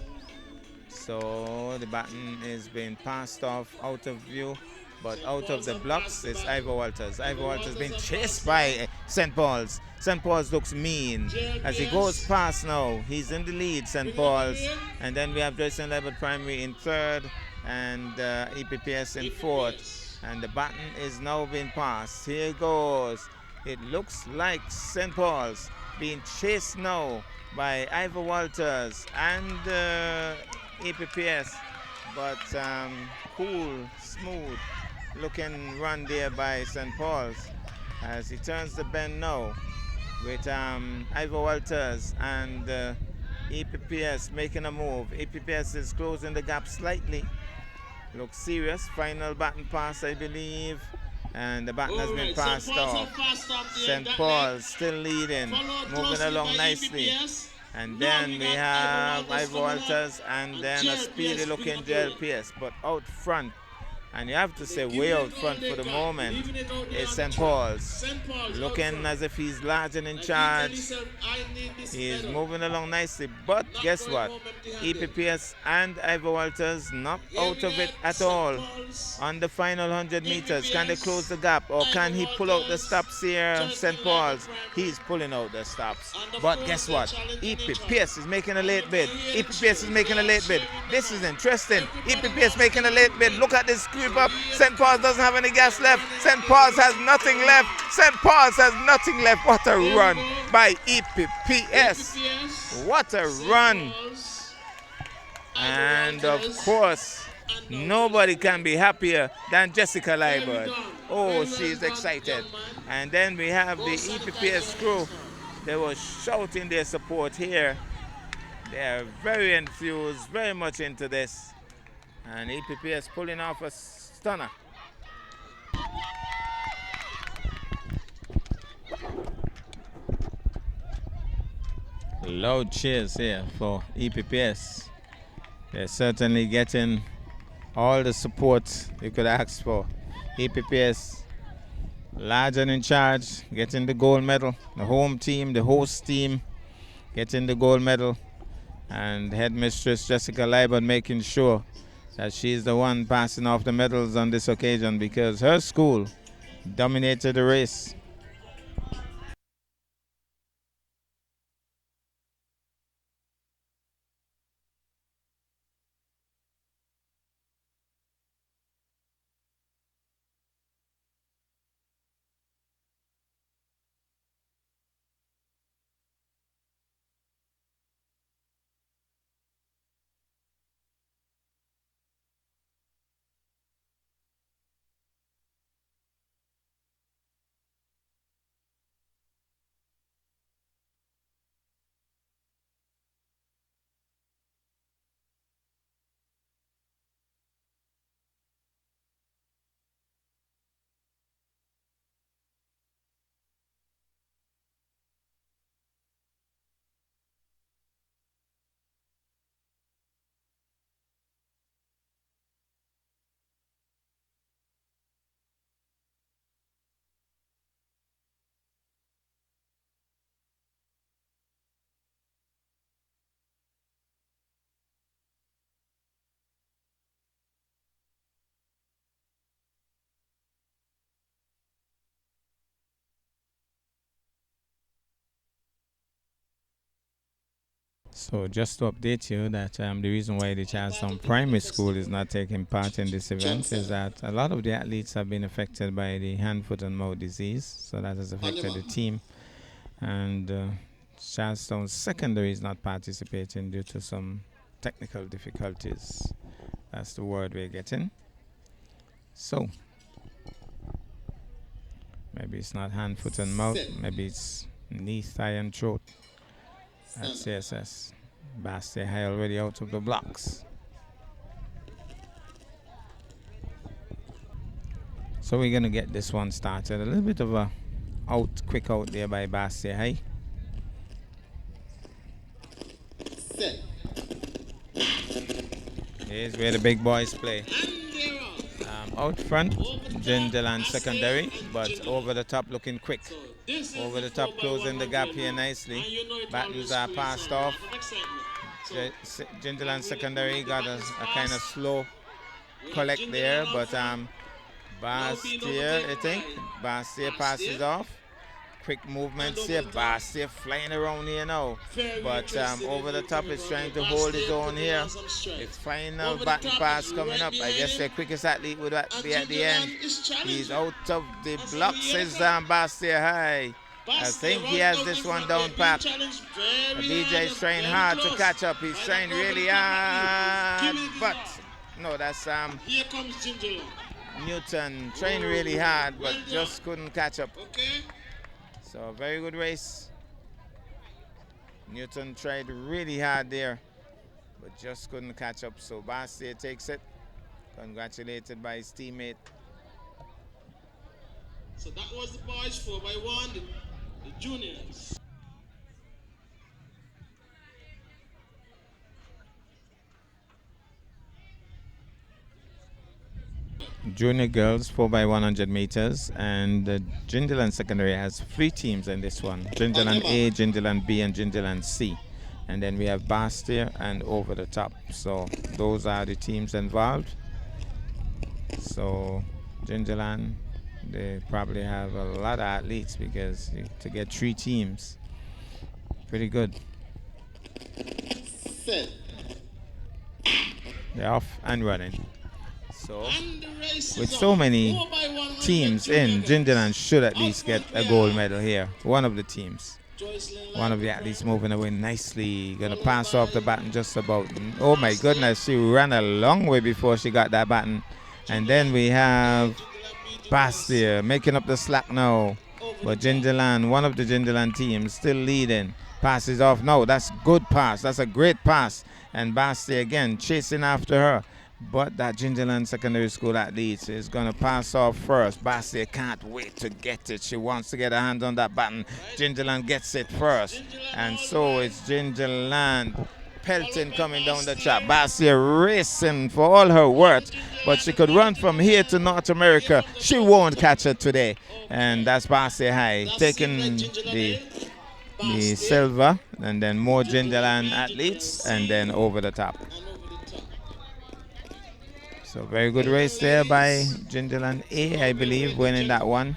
So the baton is being passed off out of view. But out of the blocks is Ivor Walters. Ivor Walters being chased by St. Paul's. St. Paul's looks mean as he goes past now. He's in the lead, St. Paul's. And then we have Joycelyn Labour Primary in 3rd and EPPS in 4th. And the baton is now being passed. Here goes. It looks like St. Paul's being chased now by Ivor Walters and EPPS. But cool, smooth looking run there by St. Paul's as he turns the bend now with Ivor Walters and EPPS making a move. EPPS is closing the gap slightly. Looks serious. Final baton pass, I believe. And the baton has been passed off. St. Paul's still leading, moving along nicely. And then we have Ivor Walters and then a speedy looking JLPS. But out front, and you have to say way out front for the moment, is St. Paul's. Looking as if he's large and in charge. He's moving along nicely. But guess what? EPPS and Ivor Walters not out of it at all on the final 100 meters. Can they close the gap or can he pull out the stops here? St. Paul's, he's pulling out the stops. But guess what? EPPS is making a late bid. EPPS is making a late bid. This is interesting. EPPS making a late bid. Look at this creep up. St. Paul's doesn't have any gas left. St. Paul's has nothing left. St. Paul's has nothing left. What a run by EPPS. What a run. And of course, nobody can be happier than Jessica Liebert. Oh, she's excited. And then we have the EPPS crew. They were shouting their support here. They are very enthused, very much into this. And EPPS pulling off a stunner. Loud cheers here for EPPS. They're certainly getting all the support you could ask for. EPPS, large and in charge, getting the gold medal. The home team, the host team, getting the gold medal. And headmistress Jessica Liebert making sure that she's the one passing off the medals on this occasion because her school dominated the race. So just to update you that the reason why the Charlestown Primary School is not taking part in this event is that a lot of the athletes have been affected by the hand, foot and mouth disease. So that has affected the team. And Charlestown Secondary is not participating due to some technical difficulties. That's the word we're getting. So maybe it's not hand, foot and mouth. Maybe it's knee, thigh and throat. At CSS. Basti High already out of the blocks. So we're going to get this one started. A little bit of a quick out there by Basti High. Set. Here's where the big boys play. Out front, Jindaland Secondary, but over the top looking quick. Over the top closing the gap here nicely. Battles are passed off. Jindaland Secondary got a kind of slow collect there, but Bastia, I think. Bastia passes off. Quick movements here. Bastia flying around here now. But over the top is trying to hold his own here. His final baton pass coming up. I guess the quickest athlete would be at the end. He's out of the blocks, says Bastia High. I think he has this one down pat. DJ is trying hard to catch up. He's trying really hard. But no, that's Here comes Ginger. Newton trying really hard, but just couldn't catch up. So very good race. Newton tried really hard there, but just couldn't catch up. So Bastia takes it. Congratulated by his teammate. So that was the boys 4x1, the juniors. Junior girls 4x100 meters, and Jindaland Secondary has 3 teams in this one. Jindaland A, Jindaland B, and Jindaland C. And then we have Bastia and Over the Top. So those are the teams involved. So Jindaland, they probably have a lot of athletes because to get 3 teams, pretty good. Set. They're off and running. So, with so many teams in, Jindaland should at least get a gold medal here. One of the teams. One of the athletes moving away nicely. Gonna pass off the baton just about. Oh my goodness, she ran a long way before she got that baton. And then we have Bastia making up the slack now. But Jindaland, one of the Jindaland teams, still leading. Passes off. No, that's good pass. That's a great pass. And Bastia again chasing after her. But that Gingerland Secondary School athlete is going to pass off first. Bastia can't wait to get it. She wants to get her hand on that button. Gingerland gets it first. And so it's Gingerland pelting coming down the track. Bastia racing for all her worth. But she could run from here to North America. She won't catch it today. And that's Bastia High taking the silver. And then more Gingerland athletes. And then over the top. So very good race there by Gingerland A, I believe, winning that one.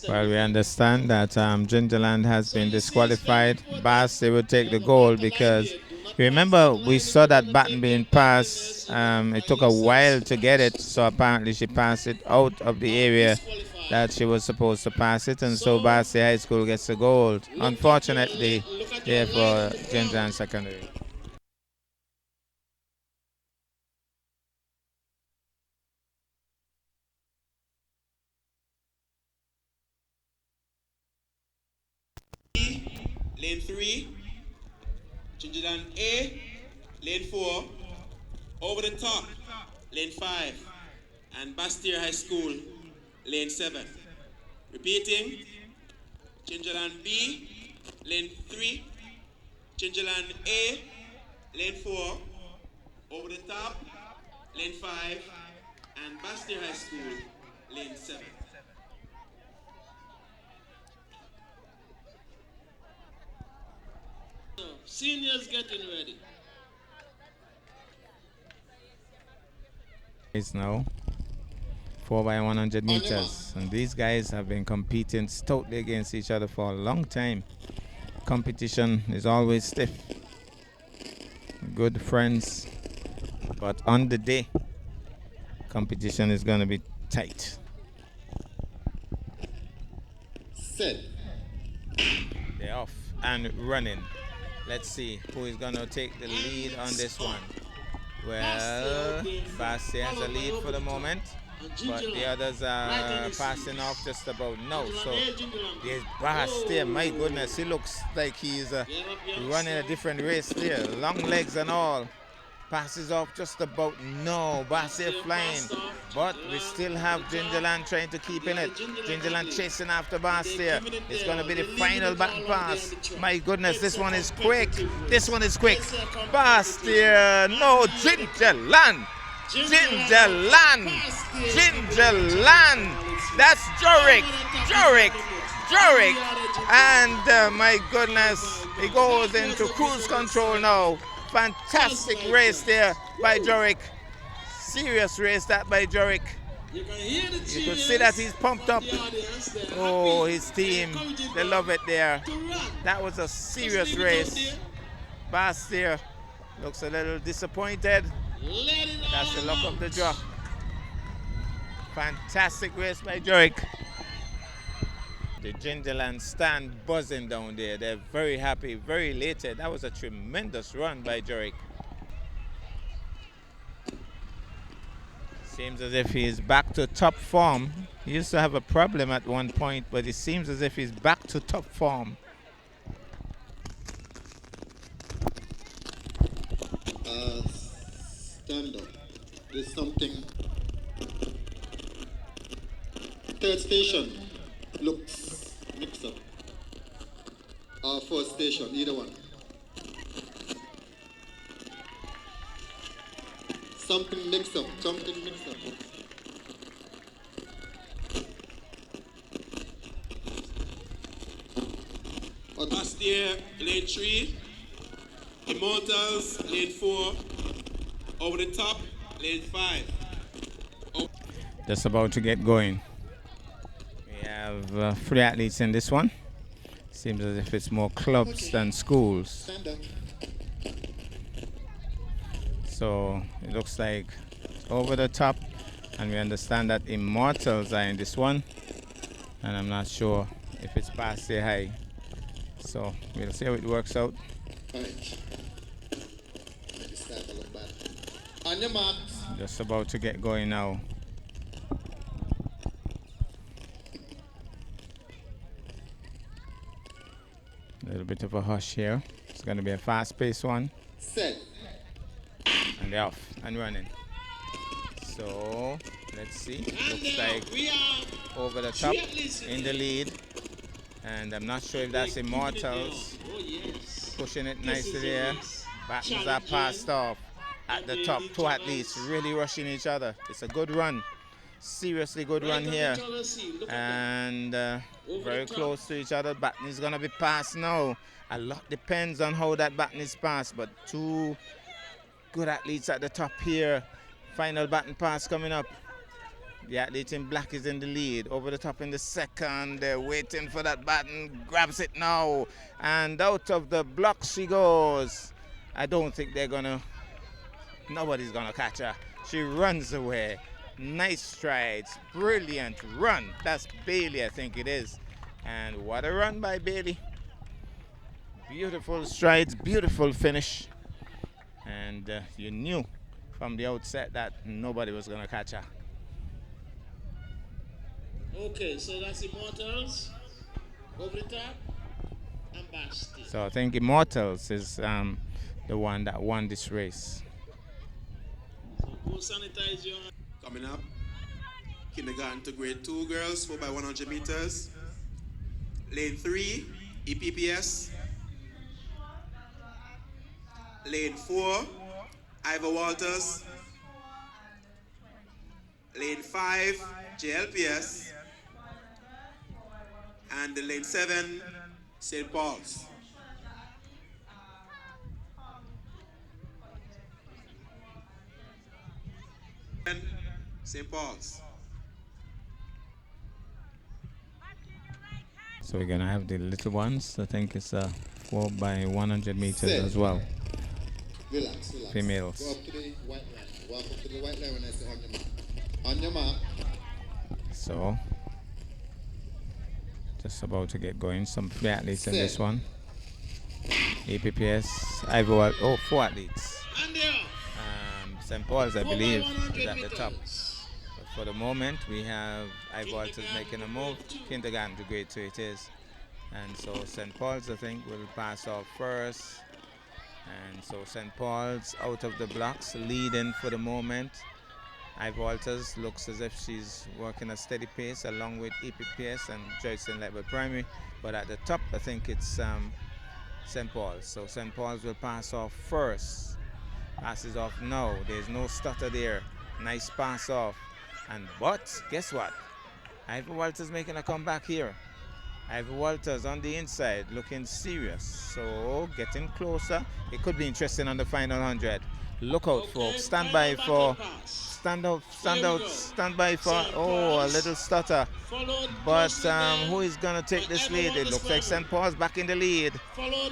Well, we understand that Gingerland has been disqualified. Bastia will take the gold because, remember, we saw that button being passed. It took a while to get it, so apparently she passed it out of the area that she was supposed to pass it, and so Bastia High School gets the gold. Unfortunately, there for Gingerland Secondary. Lane 3, Gingerland A, lane 4, over the top, lane 5, and Bastia High School, lane 7. Repeating, Gingerland B, lane 3, Gingerland A, lane 4, over the top, lane 5, and Bastia High School, lane 7. Seniors getting ready. It's now 4 by 100 meters, and these guys have been competing stoutly against each other for a long time. Competition is always stiff. Good friends, but on the day, competition is going to be tight. Set. They're off and running. Let's see who is going to take the lead on this one. Well, Bastia has a lead for the moment, but the others are passing off just about now. So there's Bastia. My goodness, he looks like he's running a different race there. Long legs and all. Passes off just about now. Bastia flying, but we still have Gingerland trying to keep in it. Gingerland chasing after Bastia. It's going to be the final button pass. My goodness, this one is quick. This one is quick. Bastia, no, Gingerland. Gingerland. Gingerland. That's Jorick. And my goodness, he goes into cruise control now. Fantastic race there by Jorick. Serious race that by Jorick. You could see that he's pumped up. Oh, his team, they love it there. That was a serious race. Bastia looks a little disappointed. That's the luck of the draw. Fantastic race by Jorick. The Gingerland stand buzzing down there. They're very happy, very elated. That was a tremendous run by Jorick. Seems as if he's back to top form. He used to have a problem at one point, but it seems as if he's back to top form. Stand up. There's something. Third station looks mixed up. Or first station, either one. Something mixed up. Bastia, lane 3. Immortals, lane 4. Over the top, lane 5. Just about to get going. We have 3 athletes in this one. Seems as if it's more clubs than schools. So it looks like over the top, and we understand that Immortals are in this one, and I'm not sure if it's Bastia High. So we'll see how it works out. On your marks. Just about to get going now. A little bit of a hush here. It's going to be a fast-paced one. Set. And they're off and running. So, let's see. Looks like over the top in the lead. And I'm not sure if that's Immortals. Pushing it nicely there. Battens are passed off at the top. Two athletes really rushing each other. It's a good run. Seriously good run here. And very close to each other. Baton is going to be passed now. A lot depends on how that baton is passed. But two good athletes at the top here. Final baton pass coming up. The athlete in black is in the lead. Over the top in the second. They're waiting for that baton. Grabs it now. And out of the block she goes. I don't think they're going to... Nobody's going to catch her. She runs away. Nice strides. Brilliant run. That's Bailey, I think it is. And what a run by Bailey. Beautiful strides. Beautiful finish. And you knew from the outset that nobody was going to catch her. Okay, so that's Immortals, over the top, and Basti. So I think Immortals is the one that won this race. So go sanitize your hands. Coming up, kindergarten to grade 2 girls, 4 by 100 meters. Lane 3, EPPS. Lane 4, Ivor Walters. Lane 5, JLPS. And the lane 7, St. Paul's. And St. Paul's. So we're going to have the little ones. I think it's 4 by 100 meters as well. Relax. Females. Go up to the white line. Walk up to the white line when I say on your mark. On your mark. So, just about to get going. Some 3 athletes in this one. EPPS, Ivor, 4 athletes. St. Paul's, I believe, is at the top. But for the moment, we have Ivor Walters making a move. Kindergarten to grade 2 it is. And so St. Paul's, I think, will pass off first. And so St. Paul's out of the blocks, leading for the moment. Ivor Walters looks as if she's working a steady pace along with EPPS and Joycelyn Level Primary. But at the top, I think it's St. Paul's. So St. Paul's will pass off first. Passes off now. There's no stutter there. Nice pass off. But guess what? Ivor Walters making a comeback here. Ivor Walters on the inside looking serious. So getting closer. It could be interesting on the final 100. Look out, folks. Stand by for... Stand by for, a little stutter. But who is going to take this lead? It looks like St. Paul's back in the lead.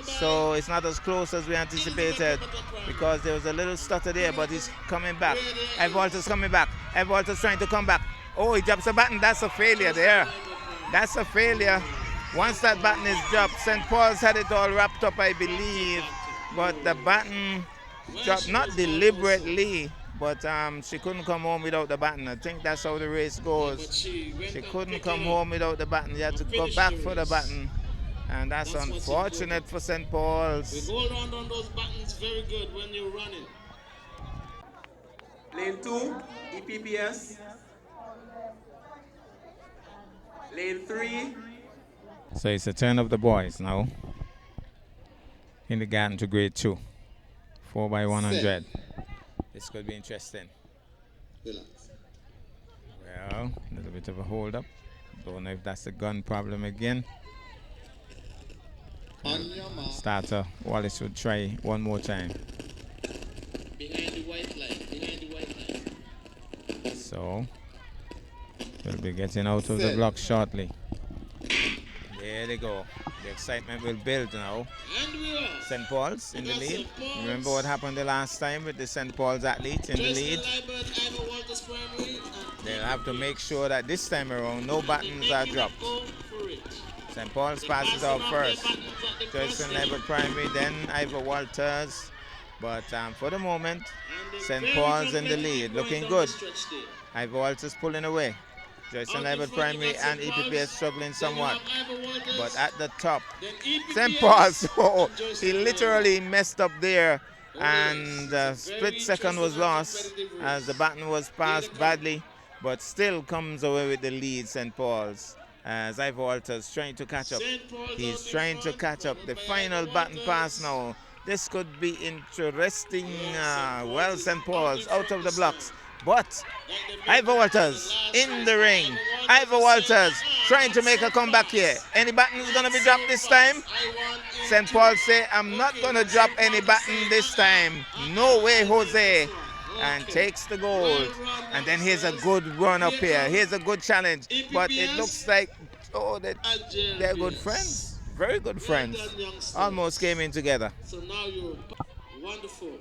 So it's not as close as we anticipated because there was a little stutter there, but he's coming back. Ivor Walters coming back. Ivor Walters trying to come back. Oh, he drops a baton. That's a failure there. That's a failure. Once that baton is dropped, St. Paul's had it all wrapped up, I believe. But the baton dropped, not deliberately. But she couldn't come home without the baton. I think that's how the race goes. She couldn't come home without the baton. You had to go back for the baton. And that's unfortunate for St. Paul's. We hold on those buttons very good when you're running. Lane 2, EPPS. Lane 3. So it's a turn of the boys now. Kindergarten to grade 2. 4 by 100. This could be interesting. Relax. Well, a little bit of a hold up. Don't know if that's a gun problem again. On your mark. Starter Wallace would try one more time. Behind the white line. So we'll be getting out of the block shortly. There they go. The excitement will build now. And we are. St. Paul's in the lead. Remember what happened the last time with the St. Paul's athlete in the lead? They'll have to make sure that this time around no buttons are dropped. St. Paul's passes out first. Joycelyn Level Primary, then Ivor Walters. But for the moment, St. Paul's in the lead, looking good. Ivor Walters pulling away. Joyce and Albert Primary and EPPS struggling somewhat. But at the top, St. Paul's, oh, he literally messed up there. And split second was lost as the baton was passed badly, but still comes away with the lead, St. Paul's. As Ivor Walters trying to catch up. He's trying to catch up. The final baton pass now. This could be interesting. Well, St. Paul's out of the blocks. But Ivor Walters in the ring. Ivor Walters trying to make a comeback here. Any baton is going to be dropped this time? St. Paul say, I'm not going to drop any baton this time. No way, Jose. And takes the gold. And then here's a good run up here. Here's a good challenge. But it looks like, oh, they're good friends. Very good friends. Almost came in together. So now you're wonderful.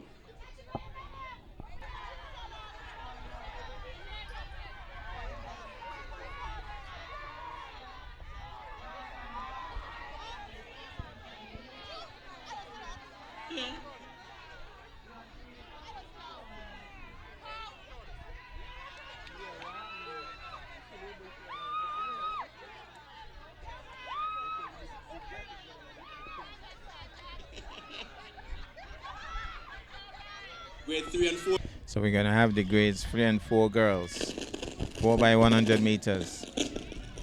Grade 3 and 4. So we're going to have the grades 3 and 4 girls. 4 by 100 meters.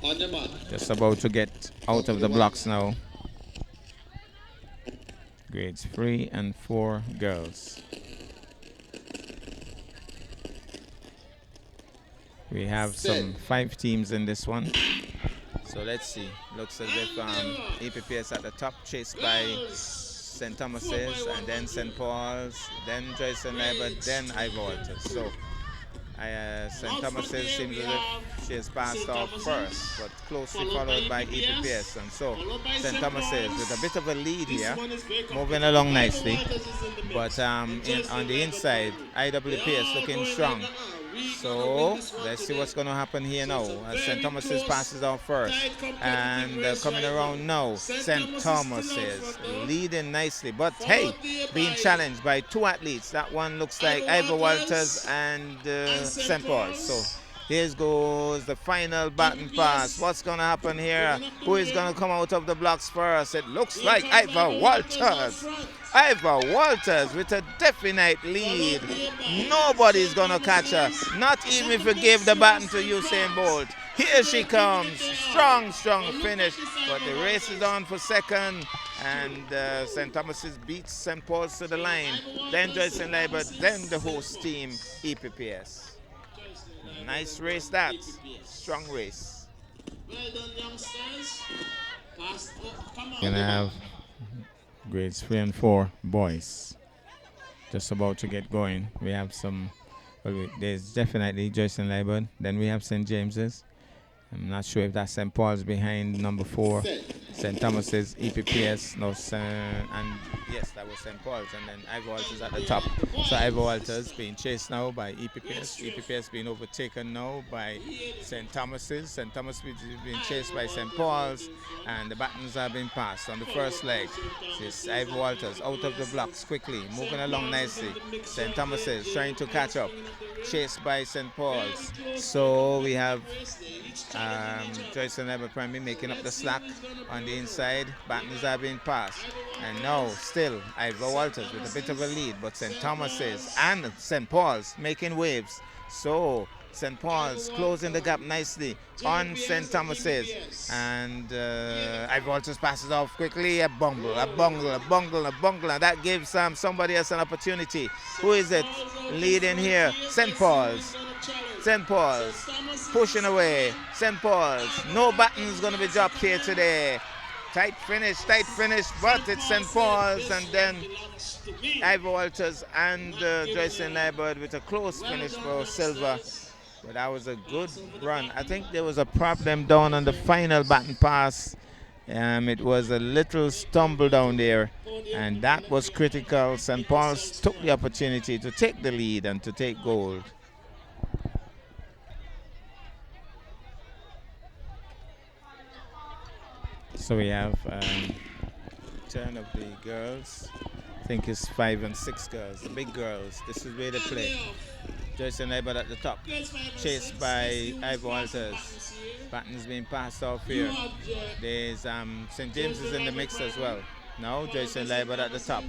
On the mark. Just about to get out of the blocks now. Grades 3 and 4 girls. We have some 5 teams in this one. So let's see. Looks as if EPPS at the top, chased by St. Thomas's, and then St. Paul's, then Joyce and Labor, then Ivor Walters. So St. Thomas's seems as if she has passed off first, but closely followed by EPPS. And so St. Thomas's with a bit of a lead here, moving along nicely. But on the inside, IWPS looking strong. So let's see what's going to happen here now. St. Thomas's passes off first, and coming around now, St. Thomas's leading nicely, but hey, being challenged by 2 athletes. That one looks like Ivor Walters and St. Paul's. So here goes the final baton pass. What's going to happen here? Who is going to come out of the blocks first? It looks like Ivor Walters. Ivor Walters with a definite lead. Nobody's going to catch her. Not even if you give the baton to Usain Bolt. Here she comes. Strong, strong finish. But the race is on for second. And St. Thomas's beats St. Paul's to the line. Then Joyce and Labor. Then the host team, EPPS. Nice race that. Strong race. Well done, youngsters. Come on. Gonna have grades 3 and 4 boys. Just about to get going. We have some. Well, there's definitely Joyce and Labor. Then we have St. James's. I'm not sure if that's St. Paul's behind number 4. St. Thomas's, EPPS, no, and yes, that was St. Paul's, and then Ivor Walters at the top. So Ivor Walters being chased now by EPPS, EPPS being overtaken now by St. Thomas's, St. Thomas being chased by St. Paul's, and the batons are being passed on the first leg. This Ivor Walters out of the blocks quickly, moving along nicely. St. Thomas's trying to catch up, chased by St. Paul's. So we have Joyce and Albert Primary making up the slack on the inside. Batons are being passed, and now still Ivor Walters with a bit of a lead, but St. Thomas's and St. Paul's making waves. So St. Paul's closing the gap nicely on St. Thomas's, and Ivor Walters passes off quickly. A bungle, and that gives somebody else an opportunity. Who is it leading here? St. Paul's. St. Paul's pushing away. St. Paul's. No batons going to be dropped here today. Tight finish, but it's St. Paul's, and then Ivor Walters and Joyce and Labor with a close finish for silver. But that was a good run. I think there was a problem down on the final baton pass. It was a little stumble down there, and that was critical. St. Paul's took the opportunity to take the lead and to take gold. So we have turn of the girls. I think it's 5 and 6 girls, the big girls. This is where they play. Joyce and Abbott at the top, chased by Ivor Walters. Batten's being passed off here. There's St. James is in the mix as well. Now Joyce and Abbott at the top.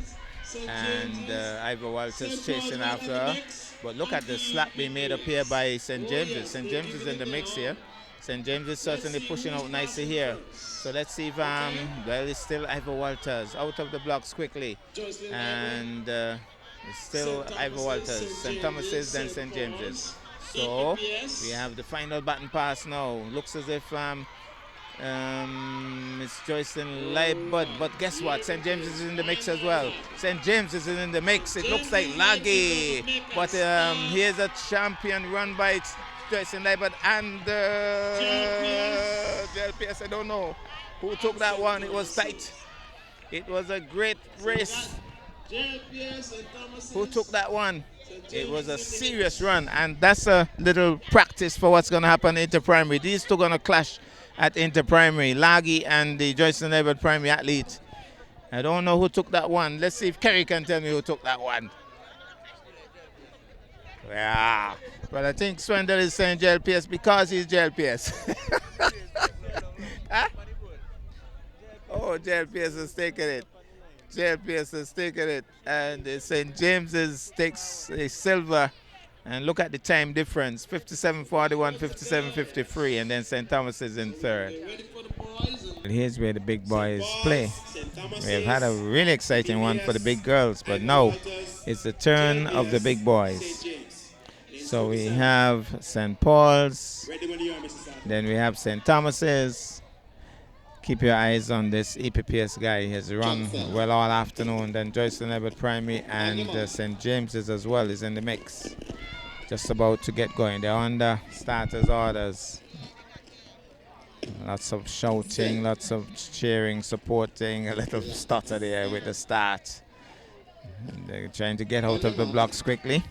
And Ivor Walters chasing after her. But look at the slap being made up here by St. James's. St. James is in the mix here. St. James is certainly pushing out nicely here. So let's see if, well, it's still Ivor Walters out of the blocks quickly. And it's still Ivor Walters. St. Thomas's, then St. James's. So we have the final baton pass now. Looks as if it's Joyce and Leibud, but guess what? St. James is in the mix as well. St. James is in the mix. It looks like Laggy, but here's a champion run by Joyce and Leibud and JLPS. I don't know who took that one. It was tight. It was a great race. Who took that one? It was a serious run, and that's a little practice for what's going to happen in inter-primary. These two going to clash at inter-primary, Laggy and the Joyce and Leibud primary athlete. I don't know who took that one. Let's see if Kerry can tell me who took that one. Yeah, well, I think Swindle is saying JLPS because he's JLPS. Huh? Oh, JLPS is taking it. JLPS is taking it. And St. James's takes a silver. And look at the time difference, 57.41, 57.53, and then St. Thomas is in third. Here's where the big boys play. We've had a really exciting one for the big girls, but now it's the turn of the big boys. So we have St. Paul's, then we have St. Thomas's. Keep your eyes on this EPPS guy. He has run well all afternoon. Then Joyce and Leibud Primary and St. James's as well is in the mix. Just about to get going. They're under starters orders. Lots of shouting, lots of cheering, supporting, a little stutter there with the start. And they're trying to get out of the blocks quickly.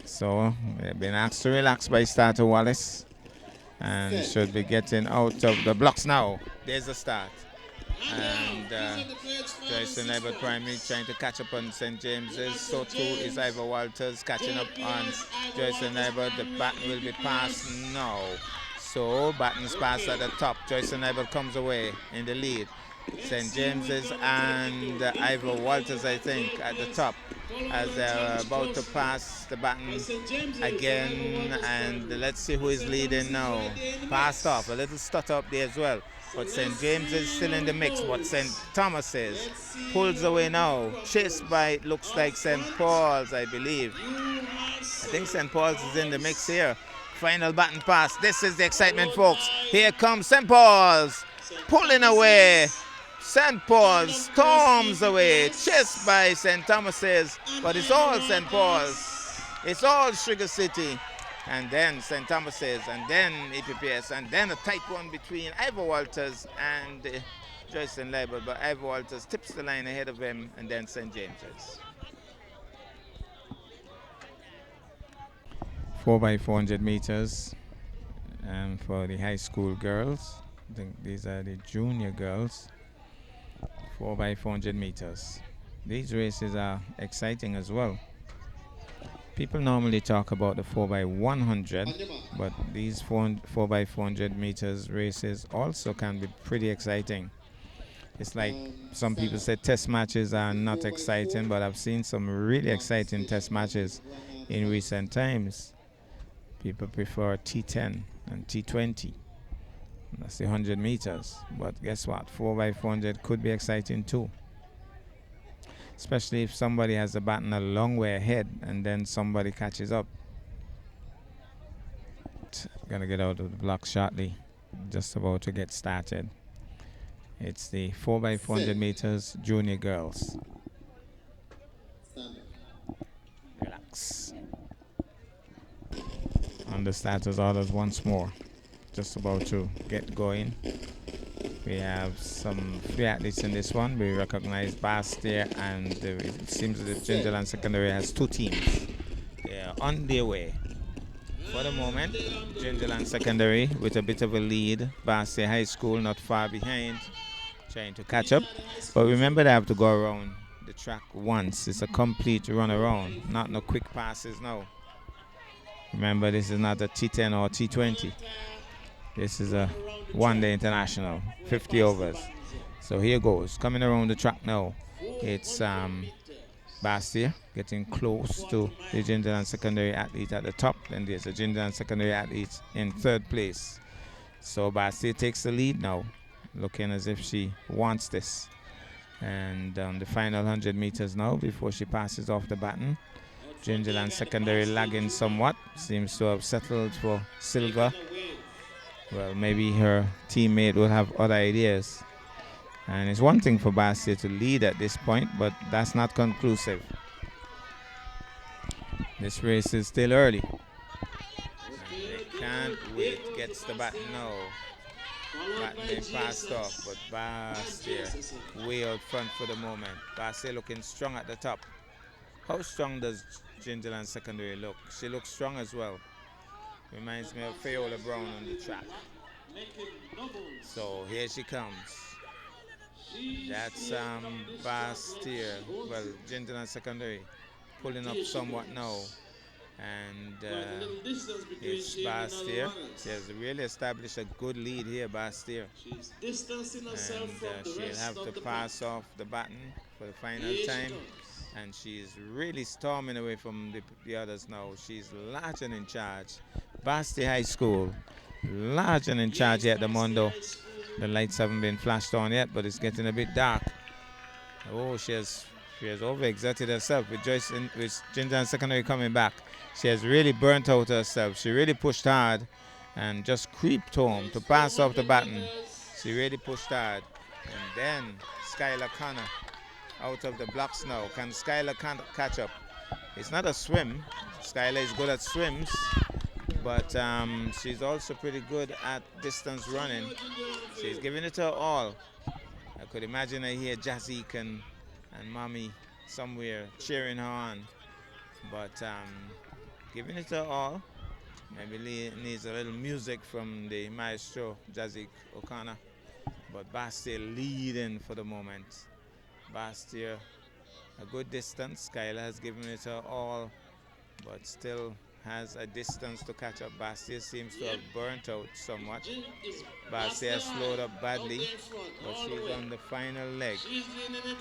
So they've been asked to relax by starter Wallace and should be getting out of the blocks now. There's the start. And Joyce and Leibud Primary trying to catch up on St. James's. So too is Ivor Walters catching up on Joyce and Leibud. The baton will be passed now. So baton's passed at the top. Joyce and Leibud comes away in the lead. St. James's and Ivor Walters, I think, at the top as they're about to pass the baton again. And let's see who is leading now. Passed off. A little stutter up there as well. But St. James is still in the mix. But St. Thomas's pulls away now. Chased by, it looks like St. Paul's, I believe. I think St. Paul's is in the mix here. Final baton pass. This is the excitement, folks. Here comes St. Paul's. Pulling away. St. Paul's storms away. Chased by St. Thomas's. But it's all St. Paul's. It's all Sugar City. And then St. Thomas's, and then EPPS, and then a tight one between Ivor Walters and Joyce and Leibud. But Ivor Walters tips the line ahead of him, and then St. James's. 4x400 meters for the high school girls. I think these are the junior girls. 4x400 meters. These races are exciting as well. People normally talk about the 4x100, but these 4x400 meters races also can be pretty exciting. It's like some people say test matches are not exciting, but I've seen some really exciting test matches in recent times. People prefer T10 and T20. That's the 100 meters. But guess what? 4x400 could be exciting too. Especially if somebody has the baton a long way ahead and then somebody catches up. Gonna get out of the block shortly. Just about to get started. It's the 4x400 meters junior girls. Relax. On the starters orders once more. Just about to get going. We have some free athletes in this one. We recognize Bastia, and it seems that Gingerland Secondary has two teams. They are on their way. For the moment, Gingerland Secondary with a bit of a lead. Bastia High School not far behind, trying to catch up. But remember, they have to go around the track once. It's a complete run around, not no quick passes now. Remember, this is not a T10 or T20. This is a one-day international, 50 overs. So here goes, coming around the track now. It's Bastia getting close to the Ginger and Secondary athlete at the top. Then there's a Ginger and Secondary athlete in third place. So Bastia takes the lead now, looking as if she wants this. And the final 100 meters now before she passes off the baton. Ginger and Secondary lagging somewhat, seems to have settled for silver. Well, maybe her teammate will have other ideas. And it's one thing for Bastia to lead at this point, but that's not conclusive. This race is still early. They can't wait, gets the baton now. Baton being passed off, but Bastia way out front for the moment. Bastia looking strong at the top. How strong does Gingerland Secondary look? She looks strong as well. Reminds me of Fayola Brown on the track. So here she comes. That's Bastia, well, Gingerland Secondary pulling up somewhat now. And it's Bastia. She has really established a good lead here, Bastia. And she'll have to pass off the baton for the final time. And she's really storming away from the others now. She's large and in charge. Bastia High School, large and in charge here at the Mondo. The lights haven't been flashed on yet, but it's getting a bit dark. Oh, she has overexerted herself with Ginger and Secondary coming back. She has really burnt out herself. She really pushed hard and just creeped home to pass off the baton. She really pushed hard. And then Skylar Connor out of the blocks now. Can Skylar catch up? It's not a swim. Skylar is good at swims, but she's also pretty good at distance running. She's giving it her all. I could imagine I hear Jazik and Mommy somewhere cheering her on, but giving it her all. Maybe needs a little music from the maestro Jazik O'Connor, but Bastia leading for the moment. Bastia a good distance. Skylar has given it her all, but still has a distance to catch up. Bastia seems to have burnt out somewhat. Bastia has slowed up badly, but she's on the final leg,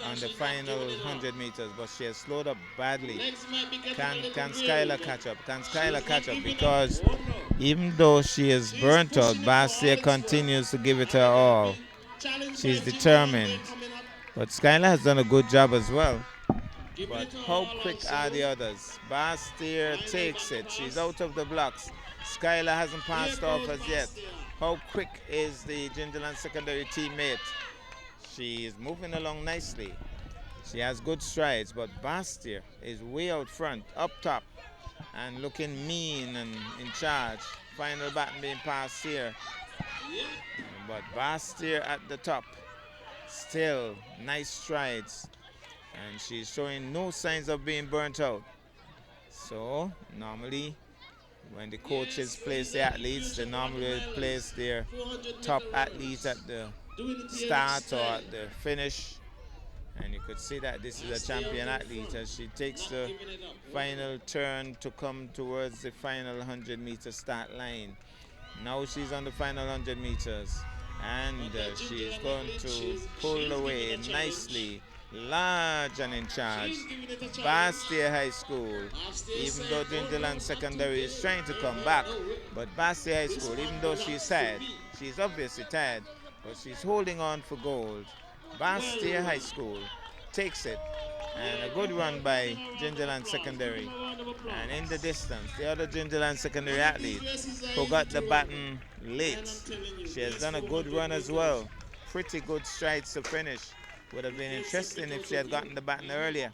on the final 100 meters, but she has slowed up badly. Can Skylar catch up? Can Skylar catch up? Because even though she is burnt out, Bastia continues to give it her all. She's determined. But Skylar has done a good job as well. But how quick are the others? Bastia takes it. She's out of the blocks. Skylar hasn't passed off as yet. How quick is the Gingerland Secondary teammate? She is moving along nicely. She has good strides, but Bastia is way out front, up top, and looking mean and in charge. Final baton being passed here. But Bastia at the top. Still nice strides. And she's showing no signs of being burnt out. So normally when the coaches place the athletes, they normally place their top athletes at the start or at the finish. And you could see that this is a champion athlete as she takes the final turn to come towards the final 100-meter start line. Now she's on the final 100 meters. And she's going to pull away nicely. Large and in charge. Bastia High School, even though Gingerland Secondary is trying to come back, but Bastia High School, even though she's tired, she's obviously tired, but she's holding on for gold. Bastia High School takes it, and a good run by Gingerland Secondary. And in the distance, the other Gingerland Secondary athlete who got the baton late, she has done a good run as well. Pretty good strides to finish. Would have been interesting if she had gotten the baton earlier.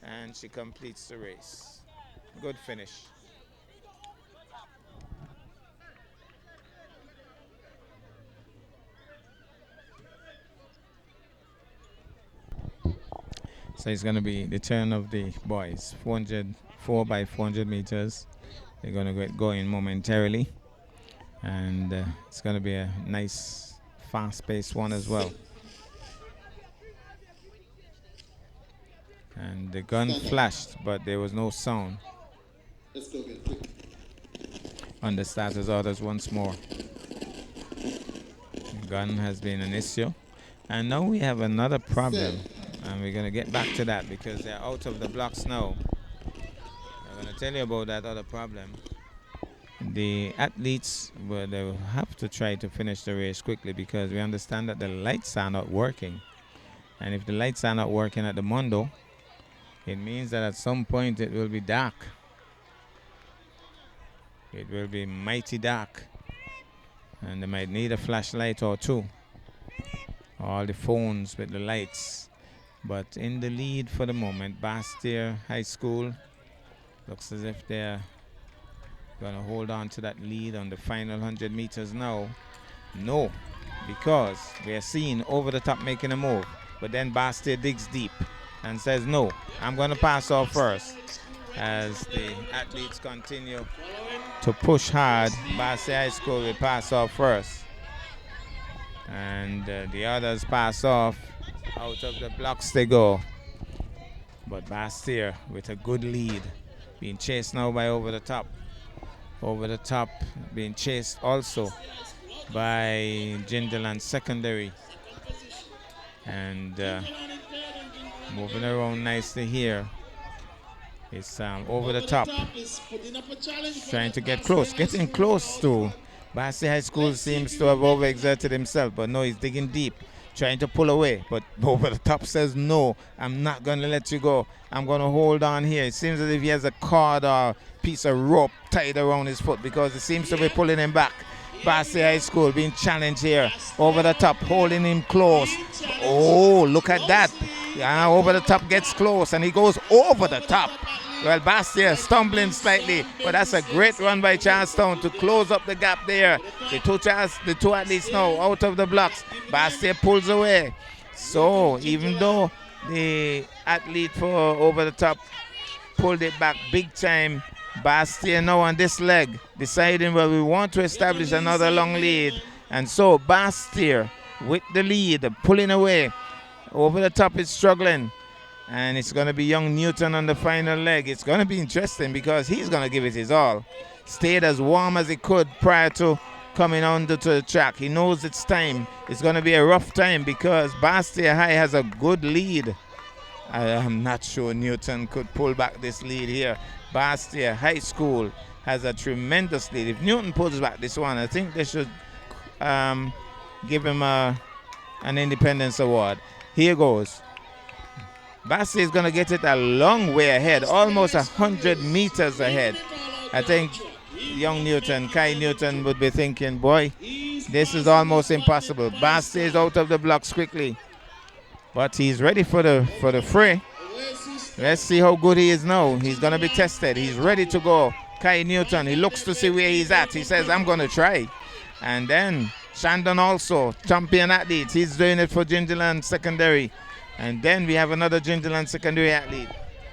And she completes the race. Good finish. So it's going to be the turn of the boys. 4 by 400 meters. They're going to get going momentarily. And it's going to be a nice, fast-paced one as well. And the gun flashed, but there was no sound. Let's go again, quick. On the starters orders once more. The gun has been an issue. And now we have another problem. And we're going to get back to that because they're out of the blocks now. I'm going to tell you about that other problem. The athletes, well, they will have to try to finish the race quickly because we understand that the lights are not working. And if the lights are not working at the Mondo, it means that at some point it will be dark. It will be mighty dark. And they might need a flashlight or two. All the phones with the lights. But in the lead for the moment, Bastyr High School looks as if they're going to hold on to that lead on the final 100 meters now. No, because we are seeing over the top making a move. But then Bastyr digs deep and says, no, I'm going to pass off first. As the athletes continue to push hard, Bastyr High School will pass off first. And the others pass off. Out of the blocks they go. But Bastyr with a good lead. Being chased now by Over the Top. Over the Top being chased also by Gingerland Secondary. And moving around nicely here. It's Over the Top trying to get close. Getting close to Bastyr High School seems to have overexerted himself. But no, he's digging deep. Trying to pull away, but Over the Top says, no, I'm not going to let you go. I'm going to hold on here. It seems as if he has a cord or piece of rope tied around his foot because it seems to be pulling him back. Bastyr High School being challenged here. Over the Top holding him close. Oh, look at that. Yeah, Over the Top gets close and he goes over the top. Well, Bastyr stumbling slightly, but that's a great run by Charlestown to close up the gap there. The two athletes now out of the blocks. Bastyr pulls away. So even though the athlete for Over the Top pulled it back big time, Bastyr now on this leg deciding, well, we want to establish another long lead. And so Bastyr with the lead, pulling away. Over the Top is struggling. And it's going to be young Newton on the final leg. It's going to be interesting because he's going to give it his all. Stayed as warm as he could prior to coming onto the track. He knows it's time. It's going to be a rough time because Bastyr High has a good lead. I am not sure Newton could pull back this lead here. Bastyr High School has a tremendous lead. If Newton pulls back this one, I think they should give him an Independence Award. Here goes. Bastyr is going to get it a long way ahead, almost 100 meters ahead. I think young Newton, Kai Newton, would be thinking, boy, this is almost impossible. Bastyr is out of the blocks quickly, but he's ready for the fray. Let's see how good he is now. He's going to be tested. He's ready to go. Kai Newton, he looks to see where he's at. He says, I'm going to try. And then Shandon also, champion athlete. He's doing it for Gingerland Secondary. And then we have another Gingerland Secondary athlete,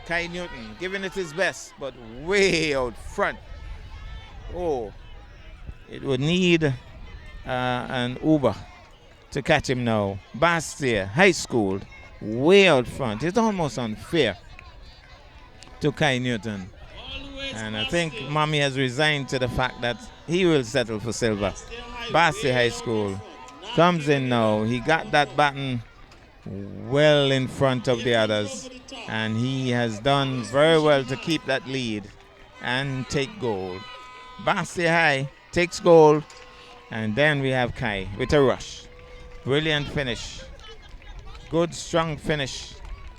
Kai Newton, giving it his best, but way out front. Oh, it would need an Uber to catch him now. Bastyr High School, way out front. It's almost unfair to Kai Newton. And I think Mommy has resigned to the fact that he will settle for silver. Bastyr High School comes in now. He got that baton well in front of the others, and he has done very well to keep that lead and take gold. Bastyr High takes gold, and then we have Kai with a rush. Brilliant finish. Good, strong finish.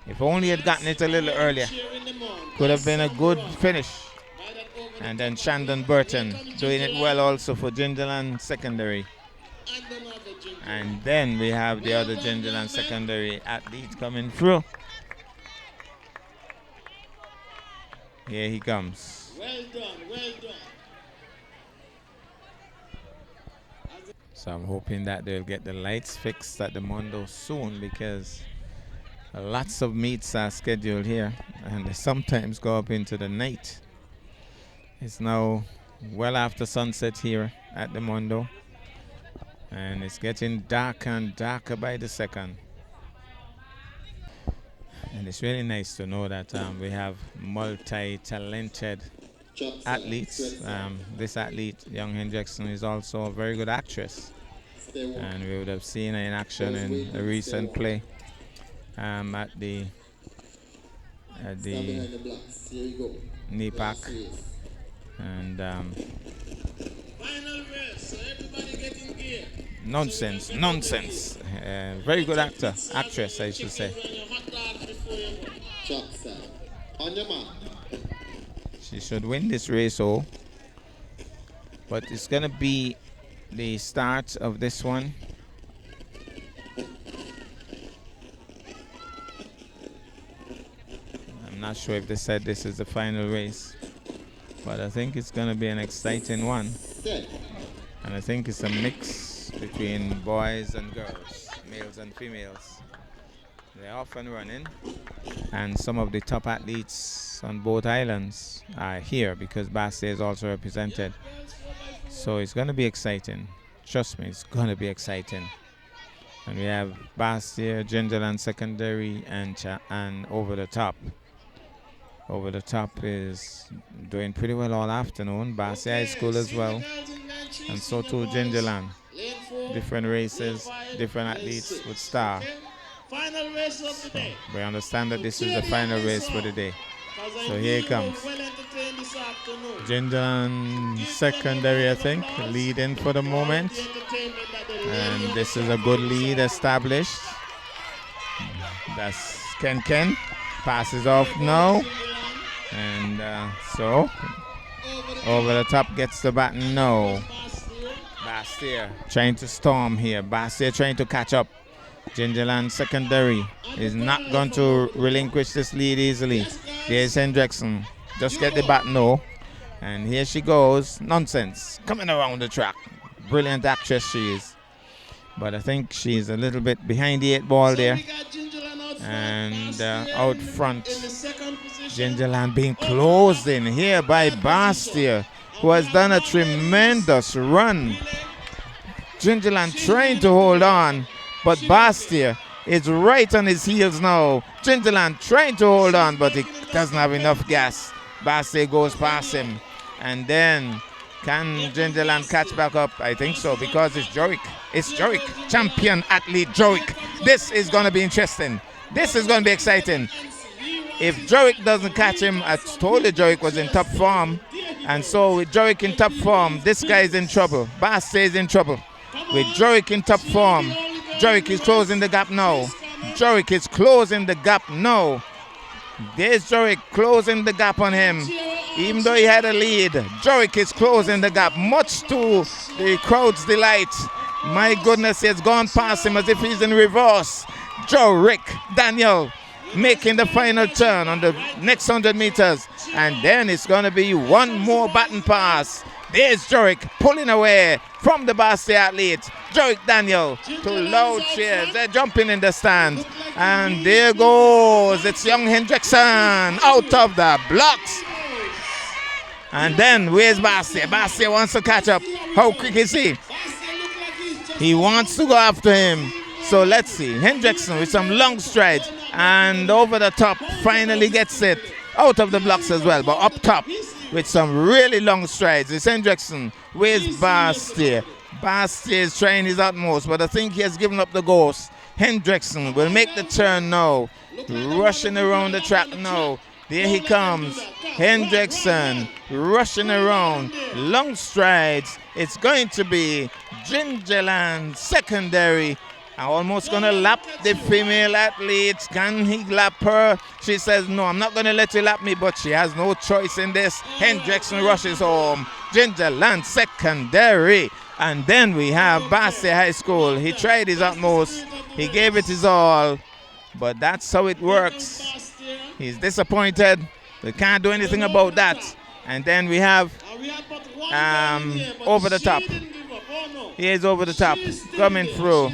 If only he had gotten it a little earlier, could have been a good finish. And then Shandon Burton doing it well also for Gingerland Secondary. And then we have the other Gingerland Secondary athlete coming through. Here he comes. Well done, well done. So I'm hoping that they'll get the lights fixed at the Mondo soon because lots of meets are scheduled here and they sometimes go up into the night. It's now well after sunset here at the Mondo. And it's getting darker and darker by the second. And it's really nice to know that we have multi-talented athletes. This athlete, young Hendrickson, is also a very good actress. And we would have seen her in action in a recent play at the NEPAC. And nonsense. Very good actress, I should say. She should win this race, but it's gonna be the start of this one. I'm not sure if they said this is the final race, but I think it's gonna be an exciting one. And I think it's a mix between boys and girls, males and females. They're off and running, and some of the top athletes on both islands are here because Bastia is also represented. So it's going to be exciting. Trust me, it's going to be exciting. And we have Bastia, Gingerland Secondary, and Over the Top. Over the Top is doing pretty well all afternoon. Bastia High School as well, and so too Gingerland. Different races, different athletes would star. Final race of the day. We understand that this is the final race for the day. So here it comes. Gingerland Secondary, I think, leading for the moment. And this is a good lead established. That's Ken. Passes off now. And so, Over the Top gets the baton now. Bastia trying to storm here. Bastia trying to catch up. Gingerland Secondary is not going to relinquish this lead easily. There's Hendrickson. Just get the baton now. And here she goes. Nonsense. Coming around the track. Brilliant actress she is. But I think she's a little bit behind the 8 ball there. And out front, Gingerland being closed in here by Bastia, who has done a tremendous run. Gingerland trying to hold on, but Bastia is right on his heels now. Gingerland trying to hold on, but he doesn't have enough gas. Bastia goes past him. And then, can Gingerland catch back up? I think so, because it's Jorik. It's Jorik, champion athlete Jorik. This is going to be interesting. This is going to be exciting. If Jorik doesn't catch him, I told you Jorik was in top form. And so with Jorik in top form, this guy is in trouble. Bastia is in trouble. With Jorik in top form, Jorik is closing the gap now. Jorik is closing the gap now. There's Jorik closing the gap on him. Even though he had a lead, Jorik is closing the gap, much to the crowd's delight. My goodness, he has gone past him as if he's in reverse. Jorik Daniel making the final turn on the next 100 meters. And then it's going to be one more baton pass. There's Jorik pulling away from the Bastia athlete. Jorik Daniel to loud cheers. They're jumping in the stand. And there goes. It's young Hendrickson out of the blocks. And then where's Bastia? Bastia wants to catch up. How quick is he? He wants to go after him. So let's see. Hendrickson with some long strides. And Over the Top finally gets it. Out of the blocks as well, but up top with some really long strides. It's Hendrickson. Where's Bastia? Bastia is trying his utmost, but I think he has given up the ghost. Hendrickson will make the turn now. Rushing around the track now. There he comes. Hendrickson rushing around. Long strides. It's going to be Gingerland Secondary. Almost going to lap the female athlete. Can he lap her? She says, no, I'm not going to let you lap me, but she has no choice in this. Hendrickson rushes home. Gingerland Secondary. And then we have Bastia High School. He tried his utmost. He gave it his all. But that's how it works. He's disappointed. We can't do anything about that. And then we have Over the Top. Here's Over the Top coming through.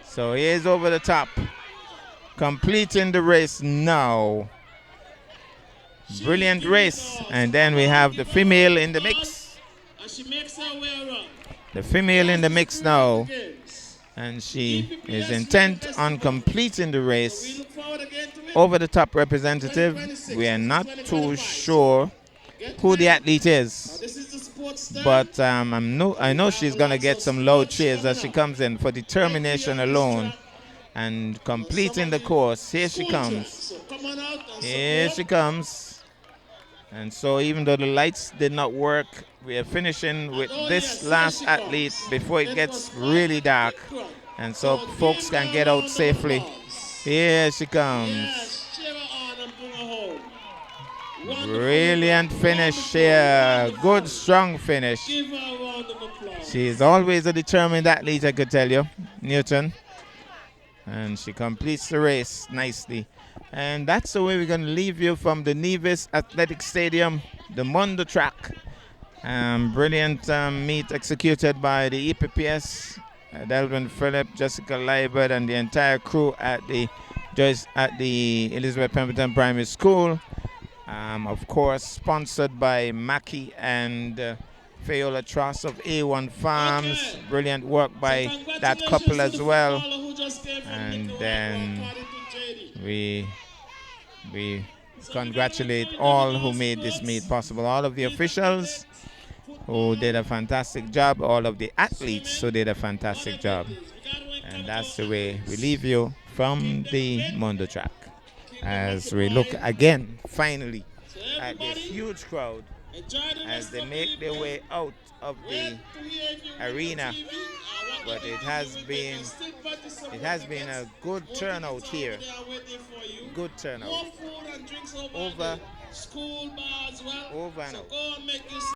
So here's Over the Top completing the race now. Brilliant race. And then we have the female in the mix. The female in the mix now. And she is intent on completing the race. over-the-top representative. We are not too sure who the athlete is, but I know she's going to get some loud cheers as she comes in for determination alone and completing the course. Here she comes. Here she comes. And so even though the lights did not work, we are finishing with this last athlete before it gets really dark. And so folks can get out safely. Here she comes. Brilliant finish here. Good, strong finish. She's always a determined athlete, I could tell you, Newton. And she completes the race nicely. And that's the way we're going to leave you from the Nevis Athletic Stadium, the Mondo track. Brilliant meet executed by the EPPS, Delvin Phillip, Jessica Liebert, and the entire crew at the Elizabeth Pemberton Primary School. Of course, sponsored by Mackie and Fayola Trust of A1 Farms. Brilliant work by that couple as well. And then we congratulate all who made this meet possible. All of the officials who did a fantastic job. All of the athletes who did a fantastic job. And that's the way we leave you from the Mondo track. As we look again, finally, at this huge crowd as they make their way out of the arena. But it has been a good turnout here. Good turnout. Over and over.